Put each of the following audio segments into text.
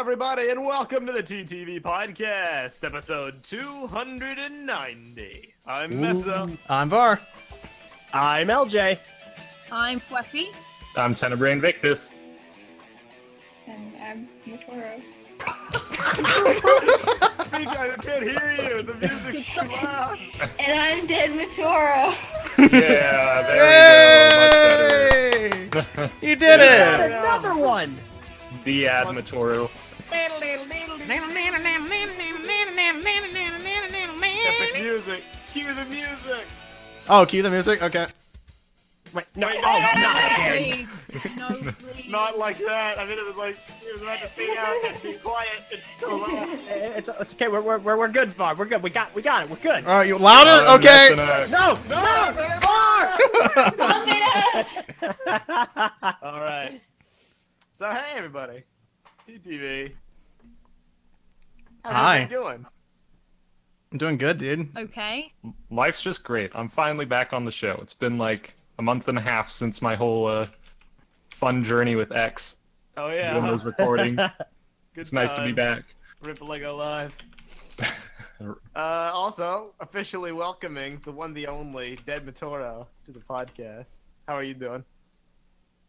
everybody, and welcome to the TTV Podcast, episode 290. I'm Meso. I'm Var. I'm Eljay. I'm Phweff. I'm Tenebrae Invictus. And I'm Deadmatoro. Speak, I can't hear you. The music's too loud. And I'm Deadmatoro. Yeah, there we go. Much better. You did it! Another one! Deadmatoro. Epic music. Cue the music. Oh, cue the music? Okay. Wait, no, Wait, oh, no. not again. Please. No, please. Not like that. I mean, it was like, he was about to fade out and be quiet. It's still loud. It's okay. We're good, Var. We're good. We got it. We're good. Alright, you louder? Okay. No, All right. So, hey, everybody. TTV. How's Hi. everybody doing? I'm doing good, dude. Okay. Life's just great. I'm finally back on the show. It's been like a month and a half since my whole fun journey with X. Oh, Doing yeah. those recording. Good It's nice to be times. back. Rip Lego Live. Also, officially welcoming the one, the only, Deadmatoro to the podcast. How are you doing?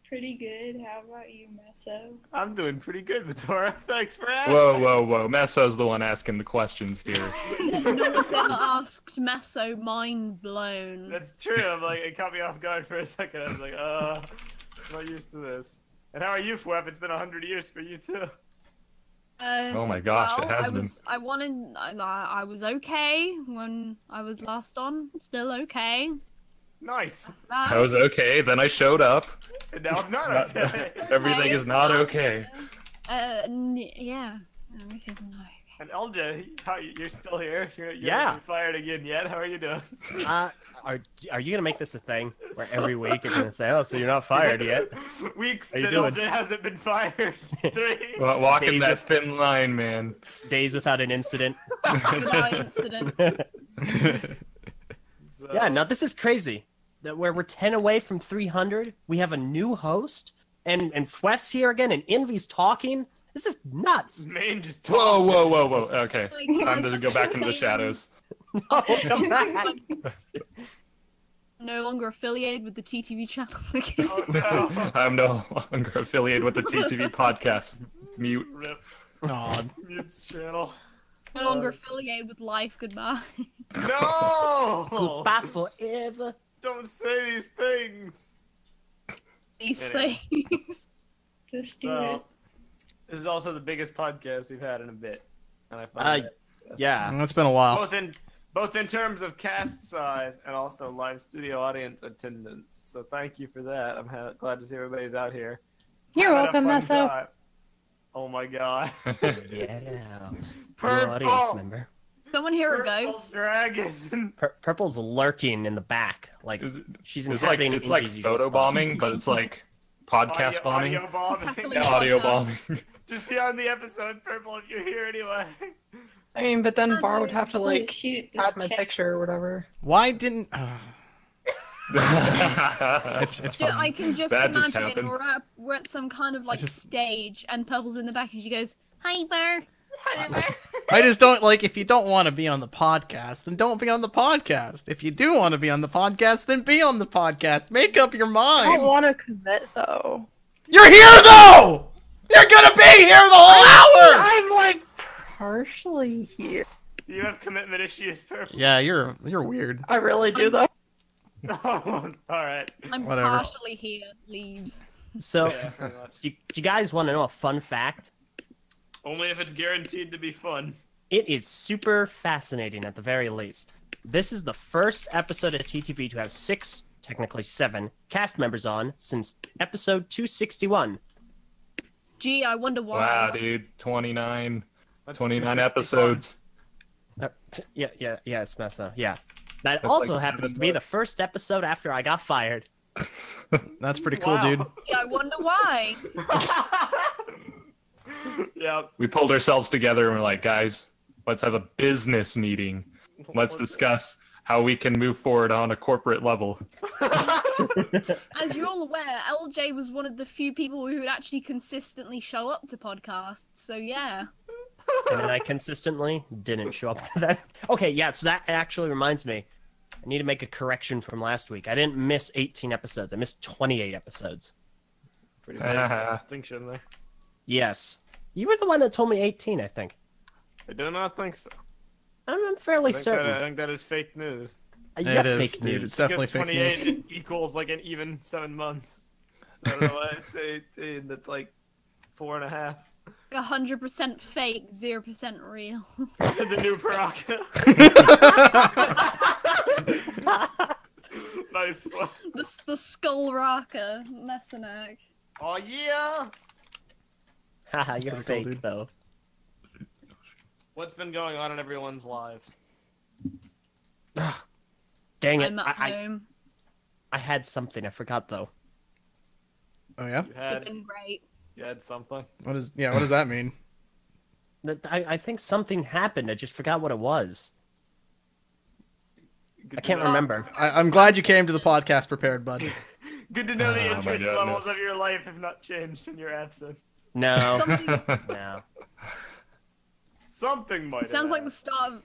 Pretty good. How about you, Meso? I'm doing pretty good, Matoro. Thanks for asking. Whoa. Meso's the one asking the questions here. No one's ever asked Meso, mind blown. That's true. I'm like, it caught me off guard for a second. I was like, I'm not used to this. And how are you, Phweff? It's been 100 years for you, too. Oh my gosh, well, it has been. I was okay when I was last on. I'm still okay. Nice. I was okay, then I showed up. And now I'm not okay. Everything is not okay. Yeah. Everything's not okay. And Eljay, you're still here? You're Yeah. not fired again yet? How are you doing? Are you gonna make this a thing where every week you're gonna say, "Oh, so you're not fired yet"? Weeks How you that doing? Eljay hasn't been fired. 3. Well, walking Days that of- thin line, man. Days without an incident. Without incident. So, Yeah, no, this is crazy. That where we're 10 away from 300, we have a new host, and Phweff's here again, and Invi's talking. This is nuts. Main just Whoa. Okay, Like, time to go back into the shadows. No, come back. No longer affiliated with the TTV channel again. Oh, no. I'm no longer affiliated with the TTV Podcast. Mute. Rip. Aw, Mutes channel. No longer affiliated with life. Goodbye. No! Goodbye forever. Don't say these things. These Anyway. things. Just do So, it. this is also the biggest podcast we've had in a bit. And I find that Yeah. it's been a while. both in terms of cast size and also live studio audience attendance. So thank you for that. I'm glad to see everybody's out here. You're Having a welcome, fun Meso. time. Oh my god. Get out. New Purple! audience member. Someone hear a Purple ghost. dragon. Purple's lurking in the back, like she's It's like inhabiting. it's like Invi's usual photo spot. bombing, but it's like podcast bombing. Audio bombing. Exactly. Yeah, audio bombing. Just be on the episode, Purple, if you're here anyway. I mean, but then Var would have to Holy like shoot, add this my chat- picture or whatever. Why didn't... it's Dude, fine. I can just That just imagine happened. we're at some kind of like just- stage, and Purple's in the back, and she goes, "Hi, Bar." I just don't, like, if you don't want to be on the podcast, then don't be on the podcast. If you do want to be on the podcast, then be on the podcast. Make up your I mind. don't want to commit though. You're here, though! You're gonna be here the whole hour! I'm like partially here. You have commitment issues, Purple. Yeah, you're weird. I really do though. Oh, alright. I'm Whatever. partially here. Leave. So, Yeah, pretty much. do you guys want to know a fun fact? Only if it's guaranteed to be fun. It is super fascinating at the very least. This is the first episode of TTV to have 6, technically 7, cast members on since episode 261. Gee, I wonder why. Wow, dude, 29 That's 29 261. episodes. Yes, Meso, yeah. That That's also like happens 7 to be the books. first episode after I got fired. That's pretty cool, Wow. dude. Yeah, I wonder why. Yeah. We pulled ourselves together and we're like, guys, let's have a business meeting. Let's discuss how we can move forward on a corporate level. As you're all aware, LJ was one of the few people who would actually consistently show up to podcasts. So yeah. And then I consistently didn't show up to that. Okay, yeah, so that actually reminds me. I need to make a correction from last week. I didn't miss 18 episodes. I missed 28 episodes. Pretty big distinction there. Yes. You were the one that told me 18, I think. I do not think so. I'm fairly I certain. think that is fake news. Yeah, It is, fake dude. news. It's definitely Because fake 28 news. equals like an even 7 months. So I don't know why I'd say 18. That's like 4.5. 100% fake, 0% real. The new Paraka. Nice one. The skull rocker, Messinac. Oh yeah! Haha, you're pretty cool, fake, dude. though. What's been going on in everyone's lives? Dang it. I'm at home. I had something. I forgot, though. Oh yeah. It's been great. You had something. What does that mean? I think something happened. I just forgot what it was. Good I to can't know. remember. I'm glad you came to the podcast prepared, bud. Good to know the Oh, my interest goodness. levels of your life have not changed in your absence. No. Something, No. Something might. it sounds like the start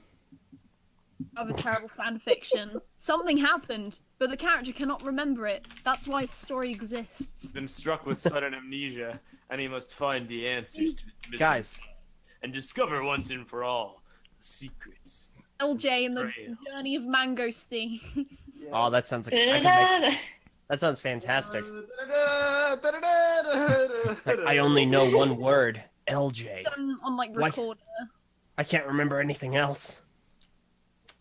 of a terrible fan fiction. Something happened, but the character cannot remember it. That's why the story exists. He's been struck with sudden amnesia, and he must find the answers to his missing Guys. and discover once and for all the secrets. LJ and the Trails. journey of Mangosteen. Oh, that sounds like I can make... That sounds fantastic. It's like, I only know one word. LJ. Done on like Why- recorder. I can't remember anything else.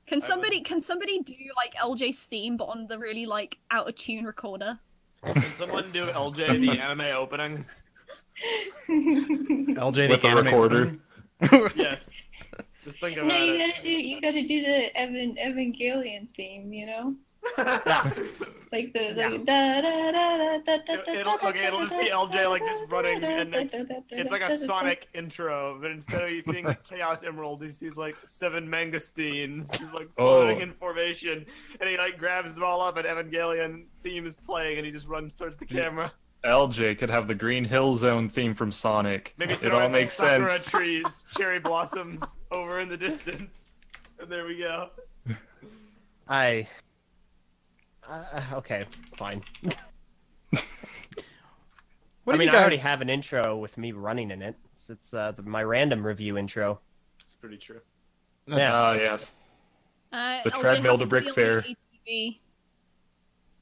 Can somebody do like LJ's theme but on the really like out of tune recorder? Can someone do LJ the anime opening? LJ With the a anime recorder. opening. Yes. Just think No, about you gotta do the Evangelion theme, you know? Like the da da da da da da da. It'll just be LJ like just running, and it's like a Sonic intro, but instead of you seeing like Chaos Emerald, he sees like 7 Mangosteens, just like floating in formation, and he like grabs them all up, and Evangelion theme is playing, and he just runs towards the camera. LJ could have the Green Hill Zone theme from Sonic. Maybe It throw all out makes some sakura sense. trees, cherry blossoms over in the distance, and there we go. Okay, fine. What I have mean, you I already guys? have an intro with me running in it. It's my random review intro. It's pretty true. That's- Oh, yes. The LJ treadmill has to Brick be on Fair. the ATV,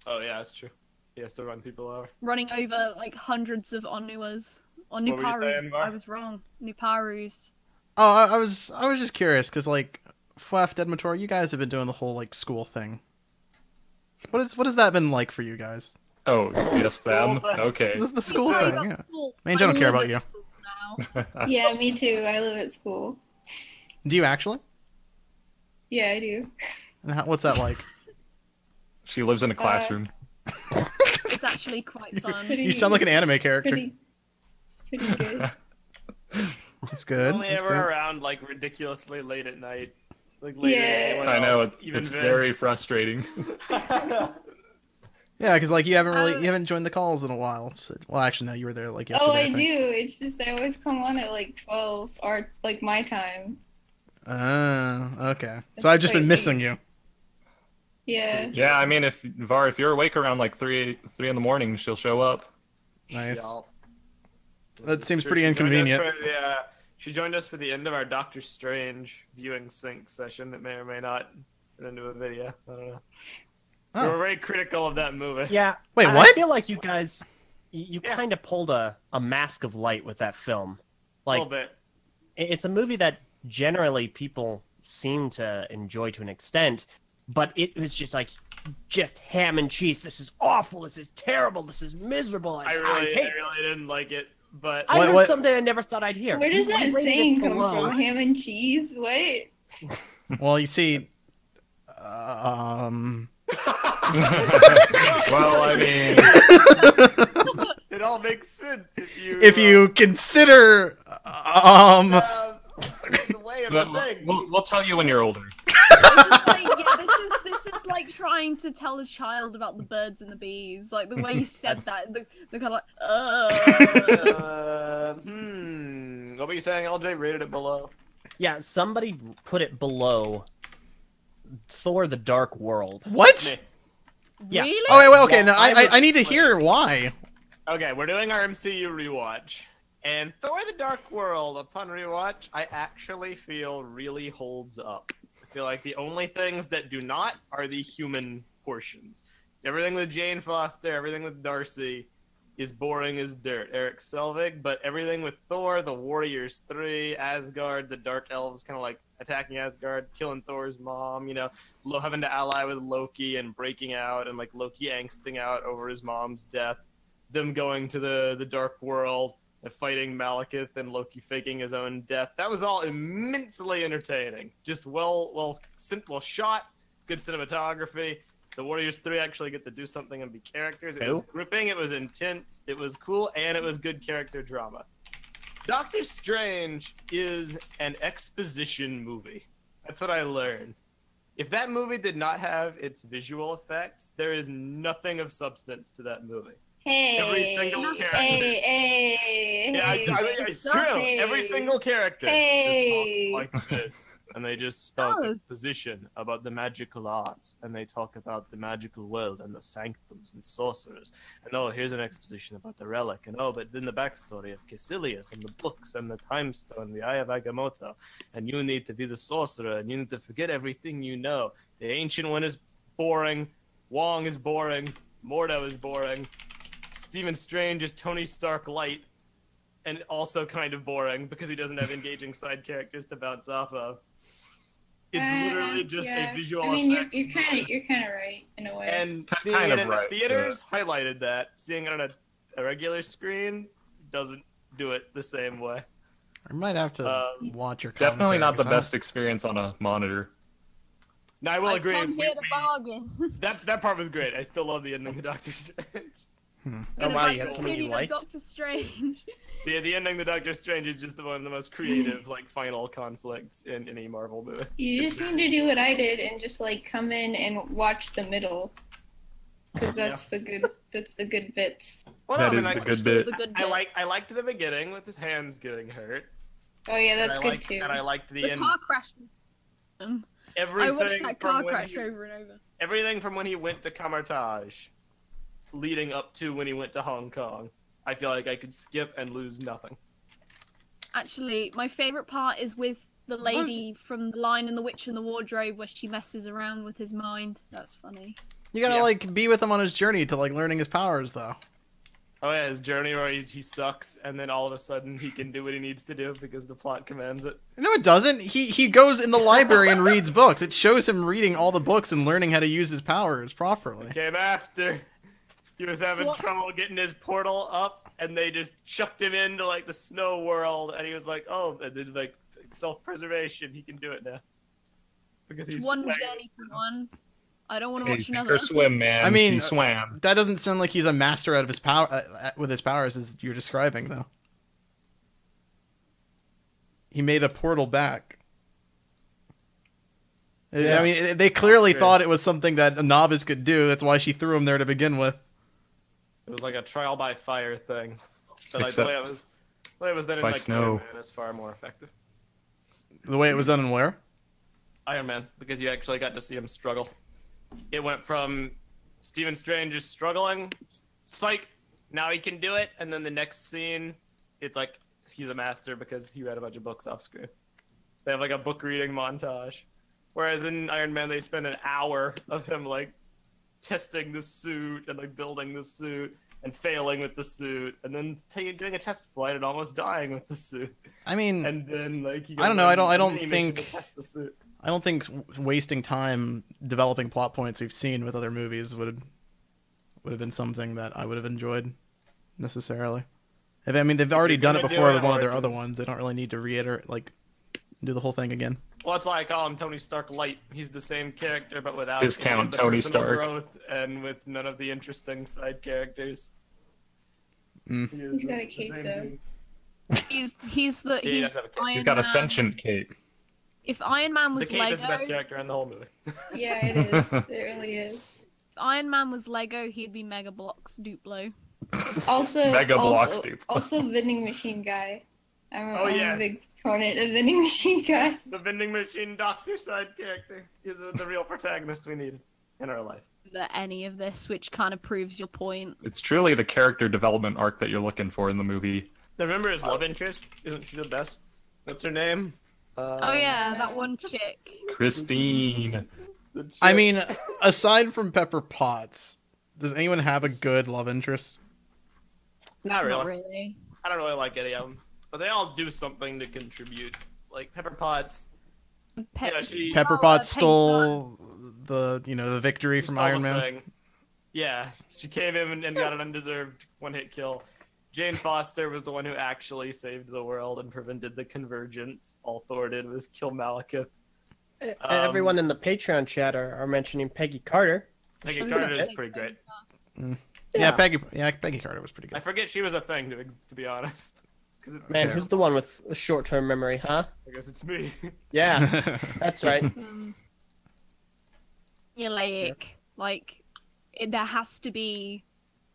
Oh yeah, that's true. He has to run people over. running over like hundreds of Onuas. Or What were you saying, Nuparus. Var? I was wrong. Nuparus. Oh, I was just curious because like Phweff, Deadmatoro, you guys have been doing the whole like school thing. What has that been like for you guys? Oh, yes, them? Okay. This is the school Sorry thing, about yeah. school. Mange, I don't care live about at you. school now. Yeah, me too. I live at school. Do you actually? Yeah, I do. And what's that like? She lives in a classroom. It's actually quite fun. Pretty- You sound like an anime character. Pretty good. That's good. Only That's ever good. around like ridiculously late at night. Like late at Yeah. anyone I know, else, even it's Vin. very frustrating. Yeah, because like you haven't joined the calls in a while. Well, actually, no, you were there like yesterday. Oh, I think. do. It's just I always come on at like 12 or like my time. Okay. So I've just been quite missing late. you. Yeah. Yeah, I mean, if you're awake around like 3 in the morning, she'll show up. Nice. Yeah. That seems Sure, pretty she joined us inconvenient. for the, she joined us for the end of our Doctor Strange viewing sync session that may or may not turn into a video. I don't know. We Oh. were very critical of that movie. Yeah. Wait, I what? feel like you guys, you Yeah. kind of pulled a mask of light with that film. A Like, little bit. it's a movie that generally people seem to enjoy to an extent, but it was just ham and cheese. This is awful. This is terrible. This is miserable. I hate really this. didn't like it, but I heard What- something I never thought I'd hear. Where does You that rated it saying come below. from? Ham and cheese? What? Well, you see, Well, I mean, it all makes sense if you if you consider, The way of the thing. We'll tell you when you're older. This is like trying to tell a child about the birds and the bees. Like the way you said that, the kind of like, What were you saying, LJ? Rated it below. Yeah, somebody put it below Thor: The Dark World. What? Yeah. Really? Oh wait, okay. Well, No, I I need to hear why. Okay, we're doing our MCU rewatch. And Thor: The Dark World, upon rewatch, I actually feel really holds up. I feel like the only things that do not are the human portions. Everything with Jane Foster, everything with Darcy is boring as dirt. Eric Selvig, but everything with Thor, the Warriors 3, Asgard, the Dark Elves kind of like attacking Asgard, killing Thor's mom, you know, having to ally with Loki and breaking out and like Loki angsting out over his mom's death, them going to the Dark World, and fighting Malekith and Loki faking his own death. That was all immensely entertaining. Just well shot, good cinematography. The Warriors 3 actually get to do something and be characters. It was gripping, it was intense, it was cool, and it was good character drama. Doctor Strange is an exposition movie. That's what I learned. If that movie did not have its visual effects, there is nothing of substance to that movie. Hey, Every single character. Hey, Yeah, I mean, it's true. Hey. Every single character Hey. just talks like this. And they just talk exposition about the magical arts. And they talk about the magical world and the sanctums and sorcerers. And oh, here's an exposition about the relic. And oh, but then the backstory of Caecilius and the books and the time stone, the Eye of Agamotto. And you need to be the sorcerer. And you need to forget everything you know. The Ancient One is boring. Wong is boring. Mordo is boring. Stephen Strange is Tony Stark light, and also kind of boring because he doesn't have engaging side characters to bounce off of. It's literally just a visual effect. you're kind of right in a way. And seeing it in the theaters highlighted that. Seeing it on a regular screen doesn't do it the same way. I might have to watch your Definitely not the commentary, best experience on a monitor. No, I will agree. Come here to bargain. That part was great. I still love the ending of Doctor Strange. Oh wow, you have something you liked? Doctor Strange. Yeah, the ending of Doctor Strange is just one of the most creative, like, final conflicts in any Marvel movie. You just need to do what I did and just like come in and watch the middle, because that's the good bits. Well, That is the good bit. I liked the beginning with his hands getting hurt. Oh yeah, that's good too. And I liked the end. Car crash. Everything I watched that car from when crash over and over. Everything from when he went to Kamartaj, leading up to when he went to Hong Kong. I feel like I could skip and lose nothing. Actually, my favorite part is with the lady from The Lion and the Witch and the Wardrobe, where she messes around with his mind. That's funny. You gotta like be with him on his journey to like learning his powers, though. Oh yeah, his journey where he sucks, and then all of a sudden he can do what he needs to do because the plot commands it. No, it doesn't. He goes in the library and reads books. It shows him reading all the books and learning how to use his powers properly. Came after. He was having trouble getting his portal up, and they just chucked him into like the snow world, and he was like, "Oh," and then like self-preservation, he can do it now because he's one journey for one. I don't want to watch Hey, another. swim, man. I mean, he swam. That doesn't sound like he's a master out of his power with his powers, as you're describing, though. He made a portal back. Yeah. I mean, they clearly thought it was something that a novice could do. That's why she threw him there to begin with. It was like a trial by fire thing. But like Except the way it was done in by like snow. Iron Man is far more effective. The way it was done in where? Iron Man, because you actually got to see him struggle. It went from Stephen Strange is struggling, psych, now he can do it, and then the next scene, it's like he's a master because he read a bunch of books off screen. They have like a book reading montage. Whereas in Iron Man, they spend an hour of him like testing the suit and like building the suit and failing with the suit, and then doing a test flight and almost dying with the suit. I mean, And then like I don't know. I don't he think makes him test the suit. I don't think wasting time developing plot points we've seen with other movies would have been something that I would have enjoyed necessarily. I mean, they've already done it before with one of their other ones. They don't really need to reiterate, like, do the whole thing again. Well, that's why I call him Tony Stark Light. He's the same character, but without Discount any of the Tony personal Stark. growth and with none of the interesting side characters. Mm. He is He's got a the cape, same though. dude. He's He does have a cape. Iron He's got a Man. sentient cape. If Iron Man The was cape Lego, is the best character in the whole movie. Yeah, it is. It really is. if Iron Man was Lego, he'd be Mega Bloks Duplo. Also, Mega blocks, also, dude. also vending machine guy. Oh, I'm yes. a big proponent of vending machine guy. The vending machine doctor side character is the real protagonist we need in our life. Any of this, which kind of proves your point. It's truly the character development arc that you're looking for in the movie. Remember his love interest? Isn't she the best? What's her name? Oh yeah, that one chick. Christine. I mean, aside from Pepper Potts, does anyone have a good love interest? Not really. Not really. I don't really like any of them, but they all do something to contribute. Like Pepper Potts. Pepper Potts stole the victory from stole Iron the Man. thing. Yeah, she came in and got an undeserved one-hit kill. Jane Foster was the one who actually saved the world and prevented the convergence. All Thor did was kill Malekith. Everyone in the Patreon chat are mentioning Peggy Carter. Peggy She was Carter a is big pretty great. Yeah, Peggy Carter was pretty I good. forget she was a thing, to be honest. 'Cause Man, Yeah. who's the one with a short-term memory, huh? I guess it's me. Yeah, that's right. There has to be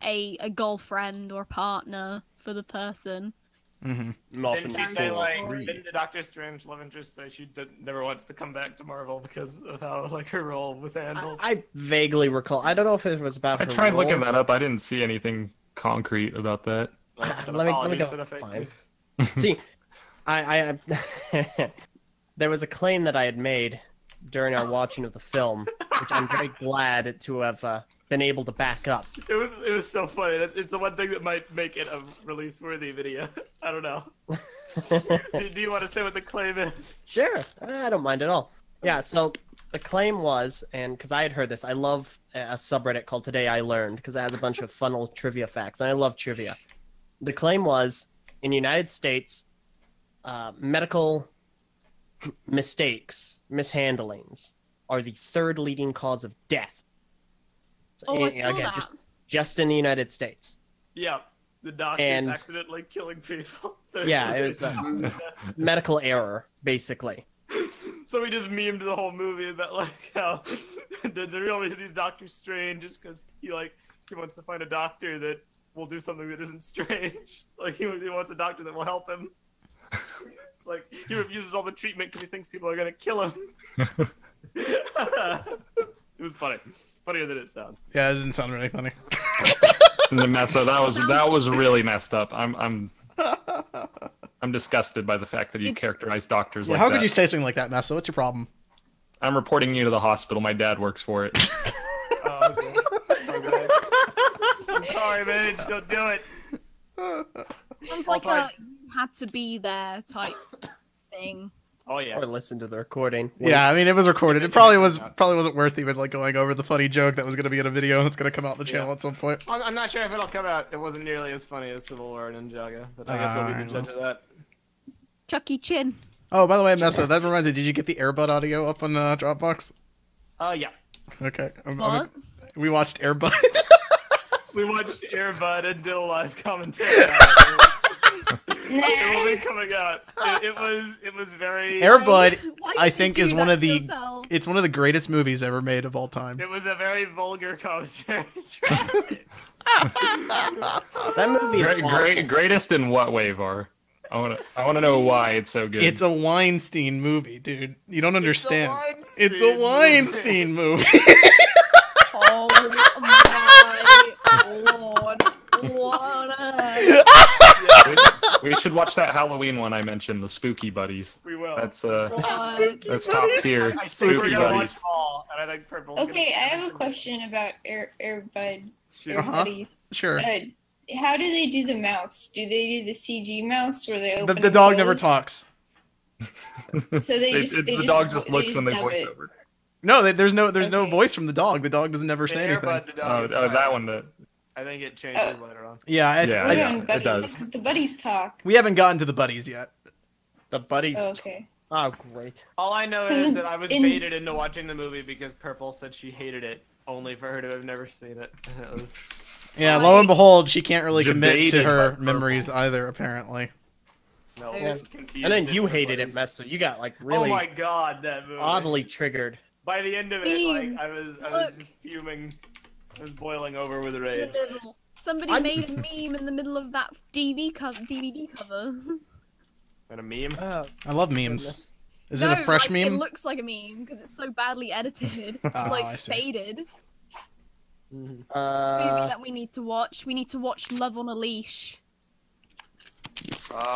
a girlfriend or partner for the person. Often Didn't she say, before. like, didn't the Doctor Strange love interest say she never wants to come back to Marvel because of how, like, her role was handled? I vaguely recall. I don't know if it was about I her tried looking role. that up. I didn't see anything concrete about that. Like, let me apologies go for the fake find. news. See, I there was a claim that I had made during our watching of the film, which I'm very glad to have been able to back up. It was so funny. It's the one thing that might make it a release-worthy video. I don't know. Do you want to say what the claim is? Sure, I don't mind at all. Yeah, so the claim was, and because I had heard this, I love a subreddit called Today I Learned, because it has a bunch of fun little trivia facts, and I love trivia. The claim was, in the United States, medical mishandlings are the third leading cause of death. So, Oh, I saw that. just in the United States. Yeah, the doctor's And- accidentally killing people. Yeah, it was medical error, basically. So we just memed the whole movie about like how the real reason he's Doctor Strange is because he wants to find a doctor that will do something that isn't strange. Like he wants a doctor that will help him. It's like he refuses all the treatment because he thinks people are gonna kill him. It was funny, funnier than it sounds. Yeah, it didn't sound really funny. The Meso, that was really messed up. I'm disgusted by the fact that you characterize doctors Yeah, like how that. could you say something like that, Meso? What's your problem? I'm reporting you to the hospital. My dad works for it. Oh, okay. Okay. I'm sorry, man. Don't do it. Sounds like Also, a you had to be there type thing. Oh yeah. Or listen to the recording. Yeah, I mean, it was recorded. It probably wasn't worth even like going over the funny joke that was going to be in a video that's going to come out on the channel at some point. I'm not sure if it'll come out. It wasn't nearly as funny as Civil War and Ninjago, but I guess I'll be the judge of that. Chucky Chin. Oh, by the way, Meso, that reminds me. Did you get the Airbud audio up on Dropbox? Yeah. Okay. What? We watched Airbud. We watched Airbud and did a live commentary on it. It will be coming out. It was very. Airbud, Why I did you think, do is one that of to the. yourself? It's one of the greatest movies ever made of all time. It was a very vulgar commentary. That movie is awful. Greatest in what way, Var? I wanna know why it's so good. It's a Weinstein movie, dude. You don't understand. Weinstein It's a Weinstein movie. Oh my lord. What a... we should watch that Halloween one I mentioned, the Spooky Buddies. We will. That's What? that's top tier. I think we're Spooky gonna watch Buddies. all, and I think Purple. Okay, I have a question about Airbud. Sure. Uh-huh. Buddies. Sure. How do they do the mouths? Do they do the CG mouths where they open The and dog never close? talks. So The dog just looks and they dub voice it. over. No, there's no Okay. voice from the dog. The dog doesn't never say The anything. Airbud, the Oh, dog is that silent. one. That I think it changes later on. Yeah, Yeah, What yeah, on it buddies? does. Because the buddies talk. we haven't gotten to the buddies yet. The buddies. Oh, okay. Oh, great. All I know is that I was In- baited into watching the movie because Purple said she hated it, only for her to have never seen it. It was... Yeah, lo and behold, she can't really commit to Debated her by Purple. memories either, apparently. No, And, confused and then you different hated it, ways. Meso. You got like Oh really my god, that movie. oddly triggered. By the end of it, like Meme. I was Look. just fuming. I was boiling over with In rage. the middle. Somebody made a meme in the middle of that DVD cover. And a meme. Oh, I love memes. goodness. Is No, it a fresh like, meme? It looks like a meme because it's so badly edited, Oh, I like see. faded. Movie Uh, that we need to watch. We need to watch Love on a Leash.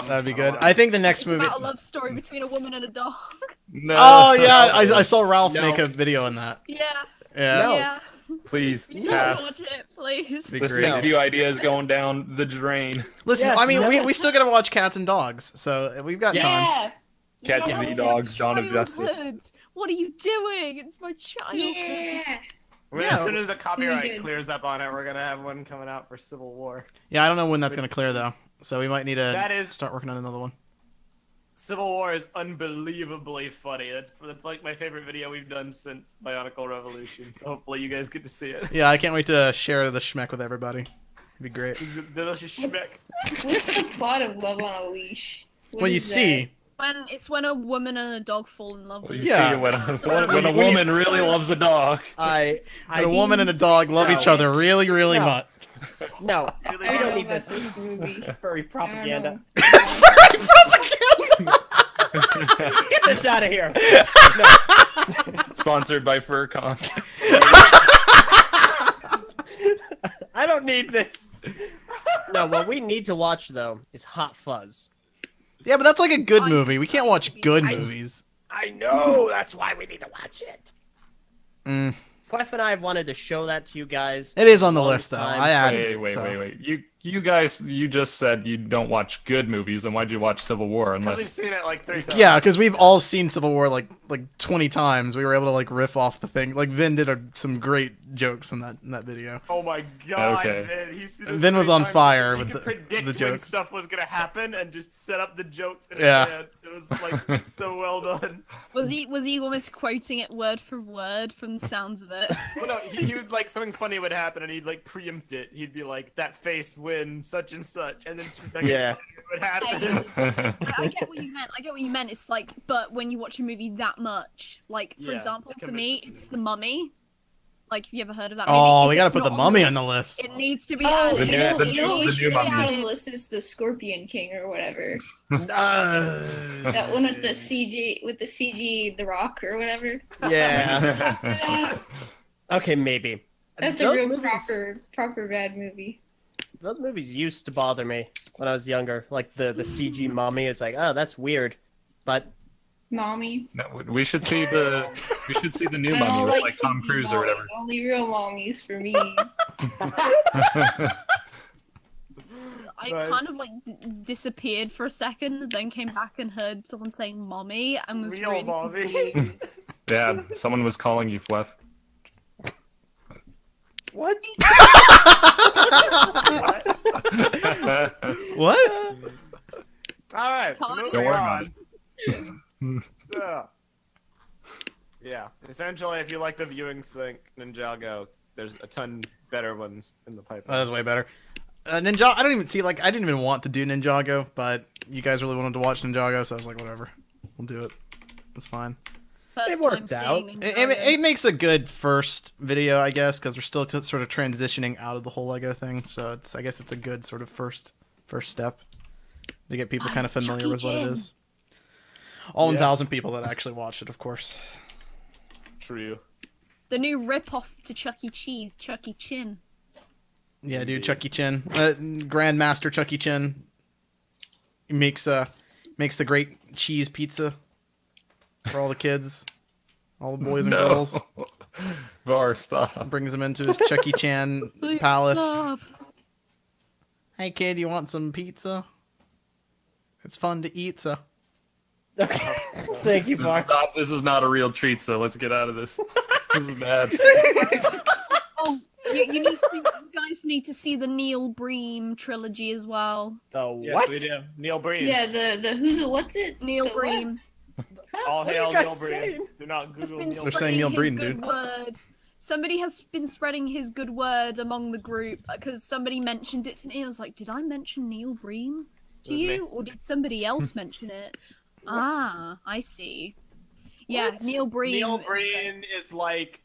That'd be I good. don't wanna- I think the next It's movie. about a love story between a woman and a dog. No. Oh yeah, I saw Ralph No. make a video on that. Yeah. Yeah, No. Yeah. Please You need to pass. watch it, please. Be The great. St. View idea is going down the drain. Listen, Yes, I mean, no. we still gotta watch Cats and Dogs, so we've got time. Yeah. Cats Yeah. v Dogs, Dawn of Justice. Childhood. What are you doing? It's my childhood. Yeah. Yeah. As soon as the copyright good. clears up on it, we're gonna have one coming out for Civil War. Yeah, I don't know when that's gonna clear though, so we might need to That is- start working on another one. Civil War is unbelievably funny. That's like my favorite video we've done since Bionicle Revolution. So hopefully you guys get to see it. Yeah, I can't wait to share the schmeck with everybody. It'd be great. Delicious schmeck. What's the plot of Love on a Leash? What Well, you is see, When a woman and a dog fall in love Well, with you each Yeah. see when other. a woman really loves a dog. I a woman and a dog love each other really, really No. much. No, that? we I don't don't need know about this this movie. furry I don't propaganda. know. Get this out of here. Sponsored by FurCon. I don't need this. No, what we need to watch though is Hot Fuzz. Yeah, but that's like a good I- movie. We can't watch good I- movies. I know. That's why we need to watch it. Mm. Phweff and I have wanted to show that to you guys. It is on the for a long list though. time. I added Wait, it. so. wait. You guys, you just said you don't watch good movies, then why'd you watch Civil War? Because we've Unless seen it like 3 times. Yeah, because we've all seen Civil War like 20 times. We were able to like riff off the thing. Like Vin did some great jokes in that video. Oh my god, Okay. Vin. He's seen this Vin was many on times, fire he with could the predict when jokes. stuff was gonna happen and just set up the jokes in Yeah. advance. It was like so well done. Was he almost quoting it word for word from the sounds of it? Well, no, he would like something funny would happen and he'd like preempt it. He'd be like, "That face when such and such," and then 2 seconds Yeah. later it would happen. I get what you meant. I get what you meant. It's like, but when you watch a movie that much, like for Yeah, example, it for me, convinces it's The Mummy. Like, have you ever heard of that movie? Oh, If we gotta it's put the not Mummy on the the list. It needs to be Oh, added. The new- the you know new- which the new one Mummy. on the list is the Scorpion King or whatever. Uh, That one with the CG, The Rock or whatever. yeah. Okay, maybe. That's a Those real movies- proper bad movie. Those movies used to bother me when I was younger. Like the CG mummy is like, oh, that's weird. But Mommy. No, we should see the new I Mummy don't with like CG Tom Cruise or whatever. mommies, Only real mommies for me. I Right. kind of like disappeared for a second, then came back and heard someone saying "mommy" and was Real really mommy. confused. Yeah, someone was calling you Phweff. what? What? All right, so Don't moving worry on. about So, yeah, essentially, if you like the viewing sync Ninjago, there's a ton better ones in the Oh, pipeline. that's way better. Ninja, I don't even see, like, I didn't even want to do Ninjago, but you guys really wanted to watch Ninjago, so I was like, whatever. We'll do it. It's fine. First It worked time out. seeing It makes a good first video, I guess, because we're still sort of transitioning out of the whole Lego thing, so I guess it's a good sort of first step to get people kind of it's familiar Chuck E. with what it Chin. is. All Yeah. 1,000 people that actually watched it, of course. True. The new rip-off to Chuck E. Cheese, Chuck E. Chin. Yeah, dude, Chuck E. Chin, Grandmaster Chuck E. Chin, he makes the great cheese pizza for all the kids, all the boys and No. girls. Var, stop. Brings them into his Chuck E. Chan palace. Stop. Hey kid, you want some pizza? It's fun to eat, so. Okay. Thank you, Var. This is not a real treat, so let's get out of this. This is bad. Oh, you guys need to see the Neil Bream trilogy as well. The Yes, what? we do. Neil Breen. Yeah, the who's it? What's it? Neil The what? Bream. All What are hail you guys Neil Breen. saying? Do not Has Google been Neil They're Breen. saying Neil spreading Bream, his good dude. word. Somebody has been spreading his good word among the group because somebody mentioned it to me. And I was like, did I mention Neil Bream? to was me. you, or did somebody else mention it? Ah, I see. Yeah, Neil Breen. Neil Breen is like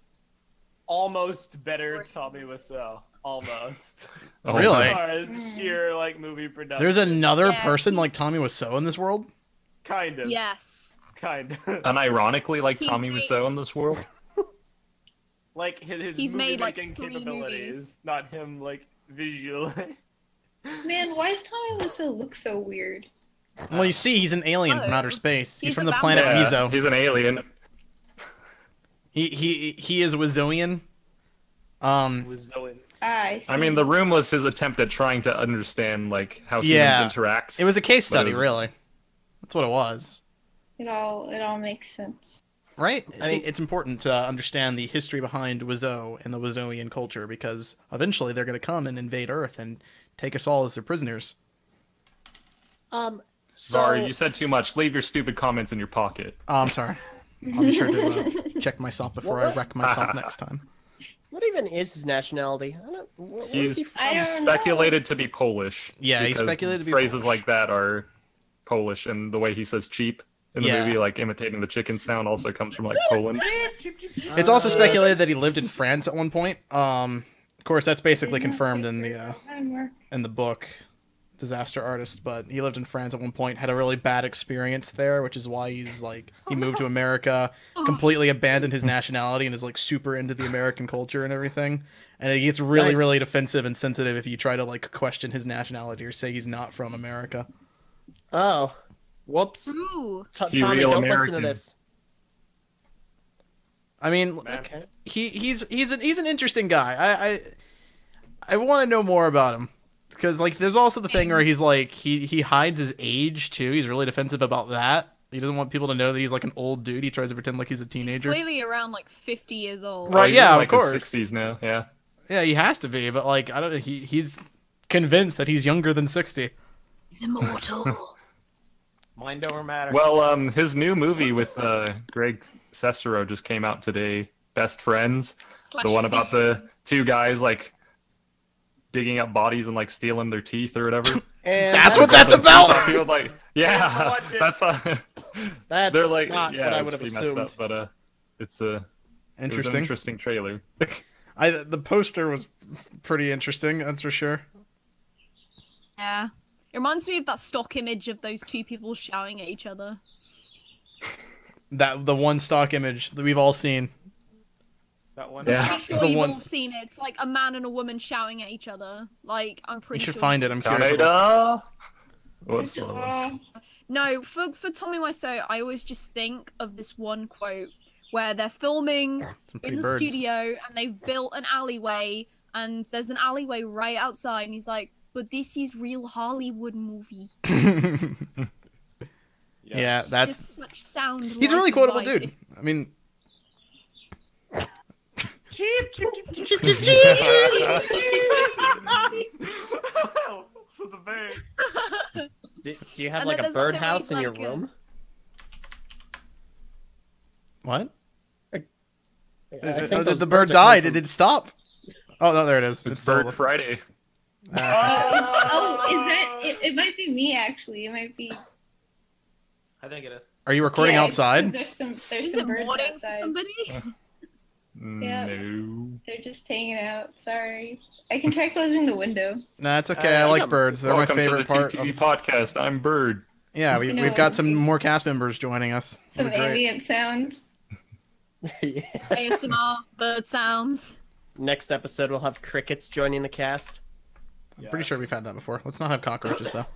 almost better Tommy Wiseau. Almost. Oh, Really? As far as sheer like movie production. There's another Yeah. person like Tommy Wiseau in this world. Kind of. Yes. Kind of. Unironically, like He's Tommy made- Wiseau in this world. Like his He's movie made, like, making 3 capabilities, movies. not him like visually. Man, why does Tommy Wiseau look so weird? Well, you see, he's an alien from Oh. outer space. He's He's from a the planet vampire. Meso. He's an alien. He is Wiseauian. Was Zoe. I see. I mean, the room was his attempt at trying to understand like how humans Yeah. interact. It was a case But it study, was- really. That's what it was. It all makes sense. Right? I See, mean- it's important to understand the history behind Wiseau and the Wiseauian culture because eventually they're going to come and invade Earth and take us all as their prisoners. So Sorry, you said too much. Leave your stupid comments in your pocket. Oh, I'm sorry. I'll be sure to check myself before I What? wreck myself next time. what even is his nationality? I don't. Where is He's he from? I he's don't know. speculated to be Polish. Yeah, he's because speculated to be phrases Polish. like that are Polish, and the way he says cheap in the Yeah. movie, like imitating the chicken sound, also comes from like Poland. It's also speculated that he lived in France at one point. Of course, that's basically confirmed in the book, Disaster Artist. But he lived in France at one point, had a really bad experience there, which is why he moved to America, completely abandoned his nationality, and is like super into the American culture and everything. And it gets really, Nice. really defensive and sensitive if you try to like question his nationality or say he's not from America. Oh, whoops. Ooh. He Tommy, real don't listen American. to this. I mean, Man. Okay. he's an interesting guy. I want to know more about him because like there's also the thing where he's like he hides his age too. He's really defensive about that. He doesn't want people to know that he's like an old dude. He tries to pretend like he's a teenager. Clearly around like 50 years old. Right, He's yeah, in, of like, course. His 60s now, yeah. Yeah, he has to be, but like I don't know. He's convinced that he's younger than 60. He's immortal. Mind over matter. Well, his new movie with Greg Sestero just came out today. Best Friends, the one about the two guys like digging up bodies and like stealing their teeth or whatever. And That's what that's about. People like, yeah, Watch it. that's That's they're like, not yeah, what I it's would have pretty assumed. messed up, but it's it was an Interesting. interesting trailer. The poster was pretty interesting. That's for sure. Yeah. It reminds me of that stock image of those two people shouting at each other. That the one stock image that we've all seen. That one. Yeah. I'm sure The you've one- all seen it. It's like a man and a woman shouting at each other. Like, I'm You pretty should sure. find it. I'm curious. about Canada. What's the other one? No, for Tommy Wiseau, I always just think of this one quote where they're filming Some in pretty the birds. studio and they've built an alleyway and there's an alleyway right outside and he's like, but this is real Hollywood movie. Yeah, that's. Just such sound. He's a really life quotable advice. dude. I mean, Cheap, cheap, cheap, cheap, cheep, cheep, So the bird. Do you have And like then a there's something where birdhouse he's in your like, room? what? I think The those bird birds are died. coming It did stop. Oh no, there it is. It's still- Bird Friday. Oh, is that? It might be me actually. It might be. I think it is. Are you recording Yeah, outside? There's some Is some it birds morning for outside. somebody? Yeah. No. They're just hanging out. Sorry. I can try closing the window. Nah, it's okay. I like yeah. birds. They're Welcome my favorite to the part. TTV Of... Podcast. I'm Bird. Yeah, You know we've got what? some more cast members joining us. Some They're great. ambient sounds. Yeah. ASMR, bird sounds. Next episode, we'll have crickets joining the cast. I'm pretty sure we've had that before. Let's not have cockroaches though.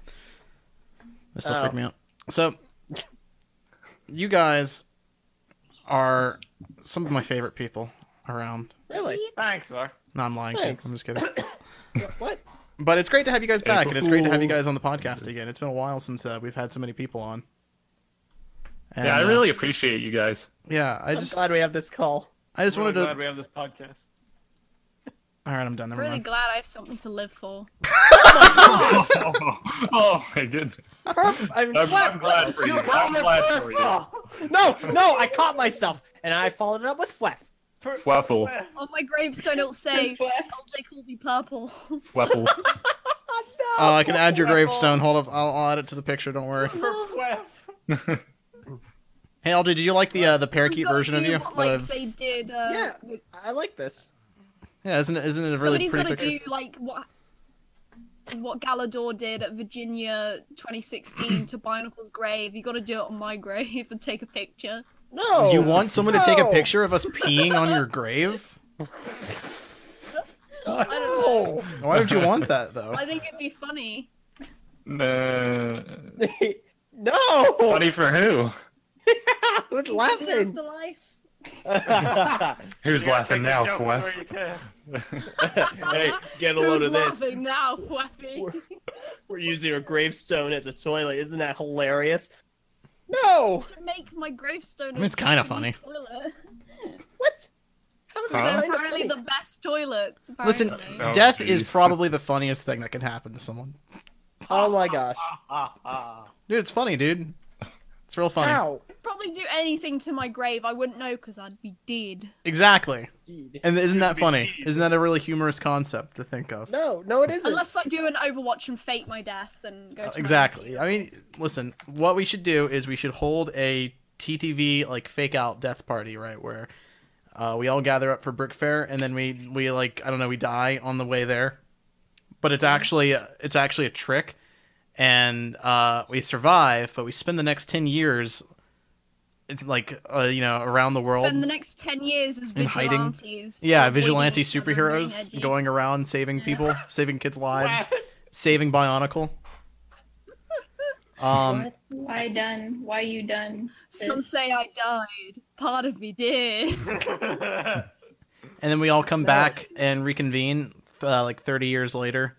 They still Oh. freak me out. So, you guys are some of my favorite people around. Really? Thanks, Mark. No, I'm lying. To you. Thanks. I'm just kidding. What? But it's great to have you guys back, April and it's great to have you Fools. guys on the podcast again. It's been a while since we've had so many people on. And, Yeah, I really appreciate you guys. Yeah, I I'm just glad we have this call. wanted Really to. glad we have this podcast. All right, I'm done. I'm Never really mind. glad I have something to live for. Oh my goodness. I'm glad for you. I'm glad for you. No, I caught myself, and I followed it up with Phweff. Fwaffle. On my gravestone, it'll say, Phweff. LJ called me purple. Fwaffle. Oh, I can add your gravestone. Hold up, I'll add it to the picture. Don't worry. For Phweff. Hey, Aldi, did you like the parakeet Someone's version of gotta you? do what, that like I've- they did. Yeah, With... I like this. Yeah, isn't it a really Somebody's pretty gotta picture? do like what Galador did at Virginia 2016 to Bionacle's grave. You gotta do it on my grave and take a picture. No. You want someone to take a No. picture of us peeing on your grave? I don't know. Why would you want that though? I think it'd be funny. No. No. Funny for who? Who's The laughing? afterlife. Who's You gotta laughing take the now, jokes Phweff? where you can. Hey, get a load Who's of this. laughing now, Phweff? We're using your gravestone as a toilet. Isn't that hilarious? No. Make my gravestone. It's kinda funny. Toilet. What? How is Huh? that Apparently funny? the best toilets. Apparently. Listen, Oh, death jeez. is probably the funniest thing that can happen to someone. Oh my gosh. Dude, it's funny, dude. It's real funny. How? Probably do anything to my grave. I wouldn't know because I'd be dead. Exactly. Indeed. And isn't that be funny? deed. Isn't that a really humorous concept to think of? No, it isn't. Unless I do an Overwatch and fake my death and go to Exactly. I mean, listen, what we should do is we should hold a TTV like fake out death party, right? Where we all gather up for Brick Fair and then we like I don't know, we die on the way there. But it's actually a trick and we survive, but we spend the next 10 years it's like around the world. Spend the next 10 years as In hiding. vigilantes. Yeah, avoiding vigilante each other and superheroes being edgy. going around saving people, saving kids' lives, What? saving Bionicle. Why done? Why you done? Some say I died. Part of me did. And then we all come back and reconvene like 30 years later.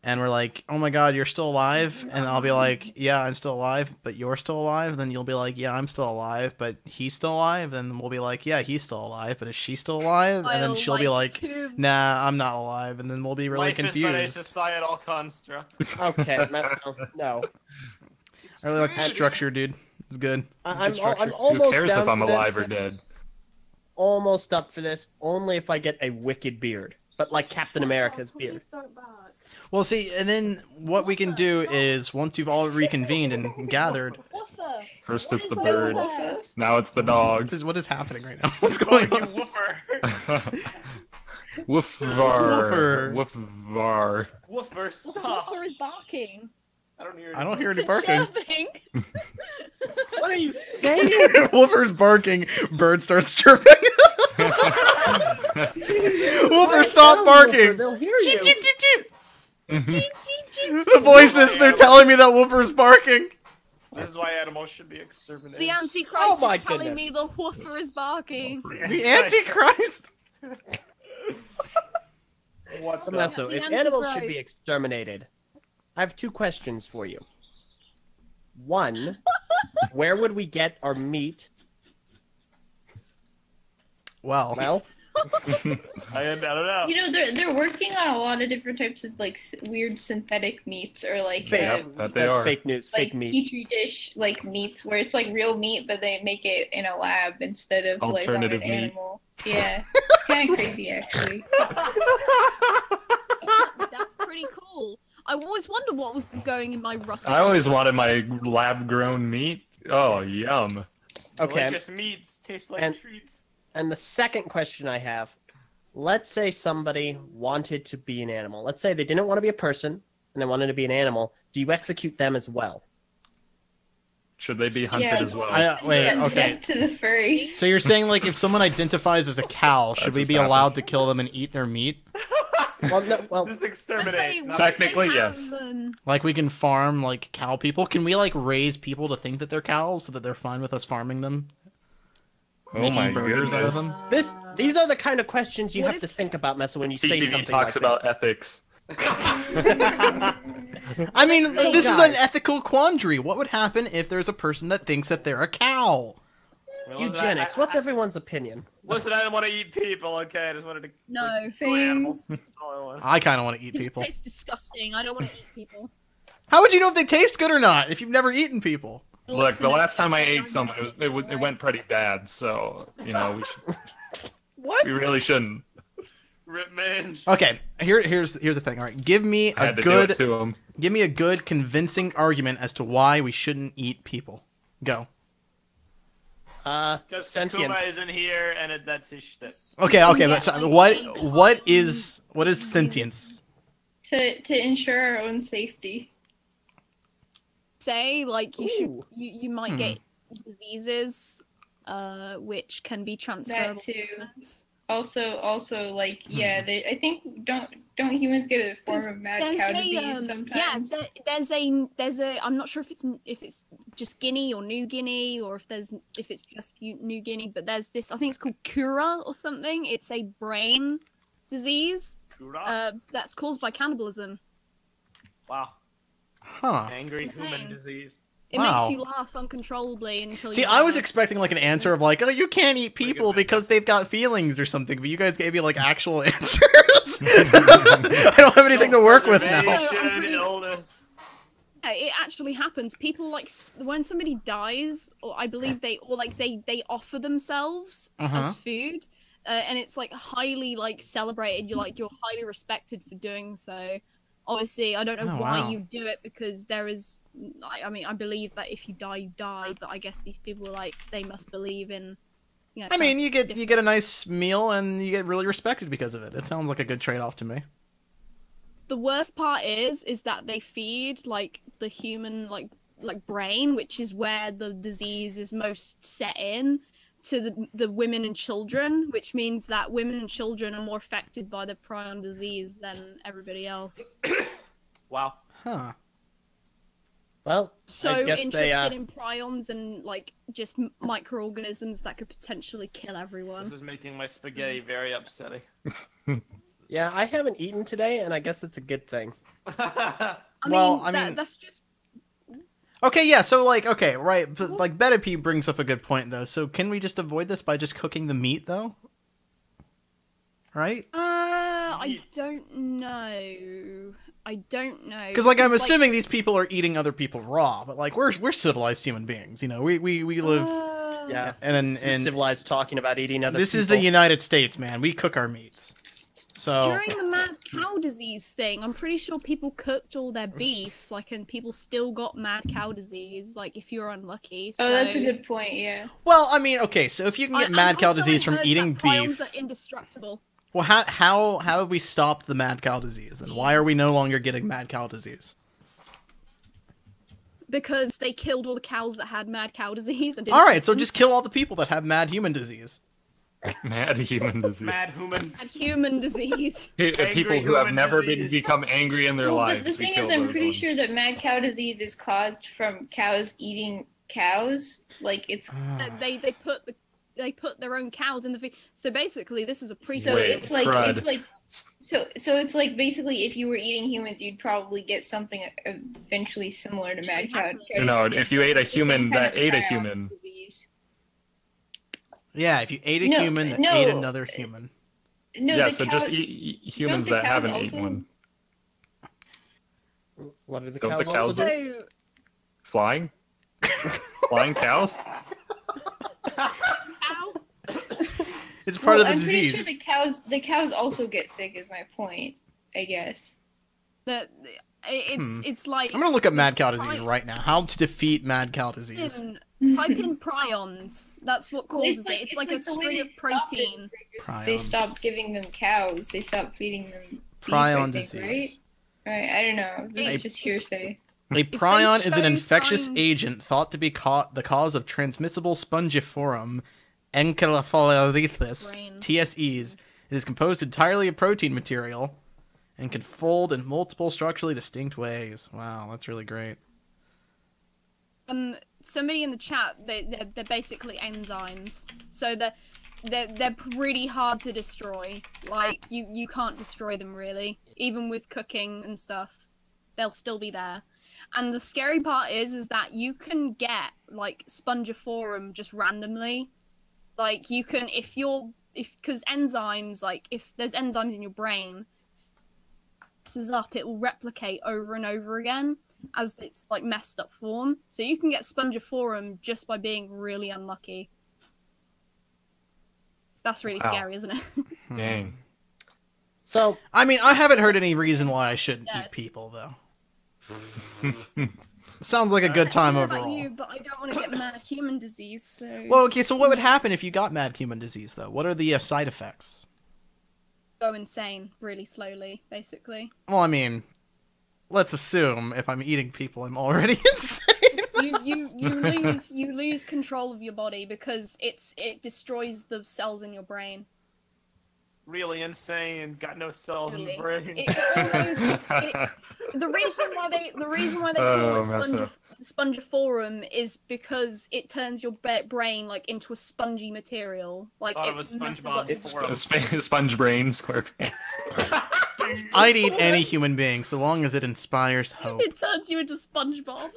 And we're like, oh my god, you're still alive? And I'll be like, yeah, I'm still alive, but you're still alive? Then you'll be like, yeah, I'm still alive, but he's still alive? Then we'll be like, yeah, he's still alive, but is she still alive? And then I'll, she'll be like, two- nah, I'm not alive. And then we'll be really Life is but a confused. societal construct. Okay, Meso. No. I really like the structure, dude. It's good. I'm structure. almost Who cares down if I'm for this. alive or dead? Almost up for this, only if I get a wicked beard. But like Captain America's beard. Well, see, and then what we can do is once you've all reconvened and gathered, First it's the bird, now it's the dogs. what is happening right now? What's going on? Woofer. Woof var. Woofer. Woof var. Woofer, stop. Woofer is barking. I don't hear any It's barking. chirping. What are you saying? Woofer's barking. Bird starts chirping. Woofer, stop barking. They'll hear Cheep, you. cheep, cheep, cheep. The voices, they're telling me that Woofer's barking. This is why animals should be exterminated. The Antichrist Oh my is telling goodness. me the woofer is barking. The Antichrist. What the? Meso, The if animals should be Antichrist. exterminated, I have two questions for you. One, where would we get our meat? Well, I don't know. You know, they're working on a lot of different types of like weird synthetic meats or like Fake. Yep, that they That's are. fake news. like Fake meat. petri dish like meats where it's like real meat, but they make it in a lab instead of Alternative like on an meat. animal. Yeah, it's kind of crazy actually. That's pretty cool. I always wondered what was going in my rust. I always wanted my lab-grown meat. Oh, yum. Okay. Delicious meats taste like And- treats. And the second question I have, let's say somebody wanted to be an animal. Let's say they didn't want to be a person and they wanted to be an animal. Do you execute them as well? Should they be hunted Yeah. as well? wait, Yeah, okay. death to the furries. So you're saying like if someone identifies as a cow, should we just be happened. allowed to kill them and eat their meat? Well, no, well, Just Let's say exterminate. what Technically, they have, yes. Like we can farm like cow people? Can we like raise people to think that they're cows so that they're fine with us farming them? Oh Making my burgers out of goodness. them? these are the kind of questions you What have to if- think about, Mesa, when you say TTV something talks like about ethics. I mean, Hey, this is guys. an ethical quandary. What would happen if there's a person that thinks that they're a cow? that. Eugenics. What's everyone's opinion? Listen, I didn't want to eat people, okay? I just wanted to No. kill animals. That's all I want. I kind of want to eat It people. tastes disgusting. I don't want to eat people. How would you know if they taste good or not if you've never eaten people? Look, the Listen, last time I don't ate someone, it went pretty bad. So we What? really shouldn't. Rip mange. Okay, here's the thing. All right, give me I a had to do it good to him. convincing argument as to why we shouldn't eat people. Go. Because Sentience. Kuma isn't here, and that's his shtick. Okay, but Yeah, so, like, what is sentience? To ensure our own safety. Say like Ooh. you might get diseases, which can be transferable. That too. to humans. Also, like, yeah, I think don't humans get a form of mad cow disease sometimes? Yeah, there's a. I'm not sure if it's just Guinea or New Guinea, or if it's just New Guinea, but there's this. I think it's called Kura or something. It's a brain disease. Kura? That's caused by cannibalism. Wow. Huh. Angry human Insane. disease. It Wow. makes you laugh uncontrollably until See, you I was die. expecting like an answer of like, oh, you can't eat people because they've got feelings or something, but you guys gave me like actual answers. I don't have anything to work with now. Self-preservation, illness. Yeah, it actually happens. People like when somebody dies, or I believe they offer themselves as food, and it's like highly like celebrated. You're highly respected for doing so. Obviously, I don't know why you do it because there is. I mean, I believe that if you die, you die. But I guess these people like they must believe in. You know, I mean, you get a nice meal and you get really respected because of it. It sounds like a good trade-off to me. The worst part is that they feed like the human like brain, which is where the disease is most set in, to the women and children, which means that women and children are more affected by the prion disease than everybody else. Wow. Huh. Well, So I guess interested in prions and like just microorganisms that could potentially kill everyone. This is making my spaghetti very upsetting. Yeah, I haven't eaten today, and I guess it's a good thing. I Well, mean, that's just Okay, yeah, so like, okay, right, but like Beta P brings up a good point though. So can we just avoid this by just cooking the meat though? Right? I don't know. I don't know. Because like I'm assuming these people are eating other people raw, but like we're civilized human beings, you know. We live Yeah, and this is civilized talking about eating other this people. is the United States, man. We cook our meats. So during the mad cow disease thing, I'm pretty sure people cooked all their beef, like, and people still got mad cow disease, like, if you're unlucky. Oh, so... that's a good point, yeah. well, I mean, okay, so if you can get mad cow disease from eating beef, prions are indestructible. well, how have we stopped the mad cow disease? Then why are we no longer getting mad cow disease? Because they killed all the cows that had mad cow disease. And didn't All right, so just kill all the people that have mad human disease. Mad human disease. Mad human. Had human disease. People who have never become angry in their Well, lives. the thing is, I'm pretty sure that mad cow disease is caused from cows eating cows. Like, it's... They put their own cows in the feed. So basically, this is a pre. So Wait, it's like crud. it's like so it's like basically if you were eating humans, you'd probably get something eventually similar to mad cow. No, if you ate a It's the same human kind that of ate a prion human. disease. Yeah, if you ate a No, human that no. ate another human. No, Yeah, the so cow- just eat humans don't the that cows haven't also- eaten one. What are the Don't cows, the cows also do? So Flying? Flying cows? cow. It's part of the I'm disease. pretty sure the cows also get sick. Is my point, I guess. It's like I'm gonna look up mad cow disease right now. How to defeat mad cow disease. type in prions. That's what causes it. It's like a the way string they of stopped it. protein. They Prions. stopped giving them cows. They stopped feeding them beef, Prion I think, disease. Right? I don't know. This Hey. is just hearsay. A prion is an show infectious signs- agent thought to be the cause of transmissible spongiform encephalitis Brain. (TSEs). It is composed entirely of protein material and can fold in multiple structurally distinct ways. Wow, that's really great. Somebody in the chat, they're basically enzymes. So they're pretty hard to destroy. Like you can't destroy them really, even with cooking and stuff. They'll still be there. And the scary part is that you can get like spongiform just randomly. Like you can because enzymes, like if there's enzymes in your brain, this is up, it will replicate over and over again as it's like messed up form. So you can get spongiform just by being really unlucky. That's really Wow. scary, isn't it? Dang. So I mean, I haven't heard any reason why I shouldn't eat people, though. Sounds like a good time I don't know overall. about you, but I don't want to get mad human disease. So Well, okay, so what would happen if you got mad human disease, though? What are the side effects? go insane really slowly, basically. Well, I mean, let's assume if I'm eating people, I'm already insane. You lose control of your body because it destroys the cells in your brain. Really insane. Got no cells in the Really. brain. The reason why they call it Meso. spongiform is because it turns your brain like into a spongy material. Like Thought it it was messes SpongeBob. up your Forum. Sponge brain, SquarePants. I'd eat any human being so long as it inspires hope. It turns you into SpongeBob.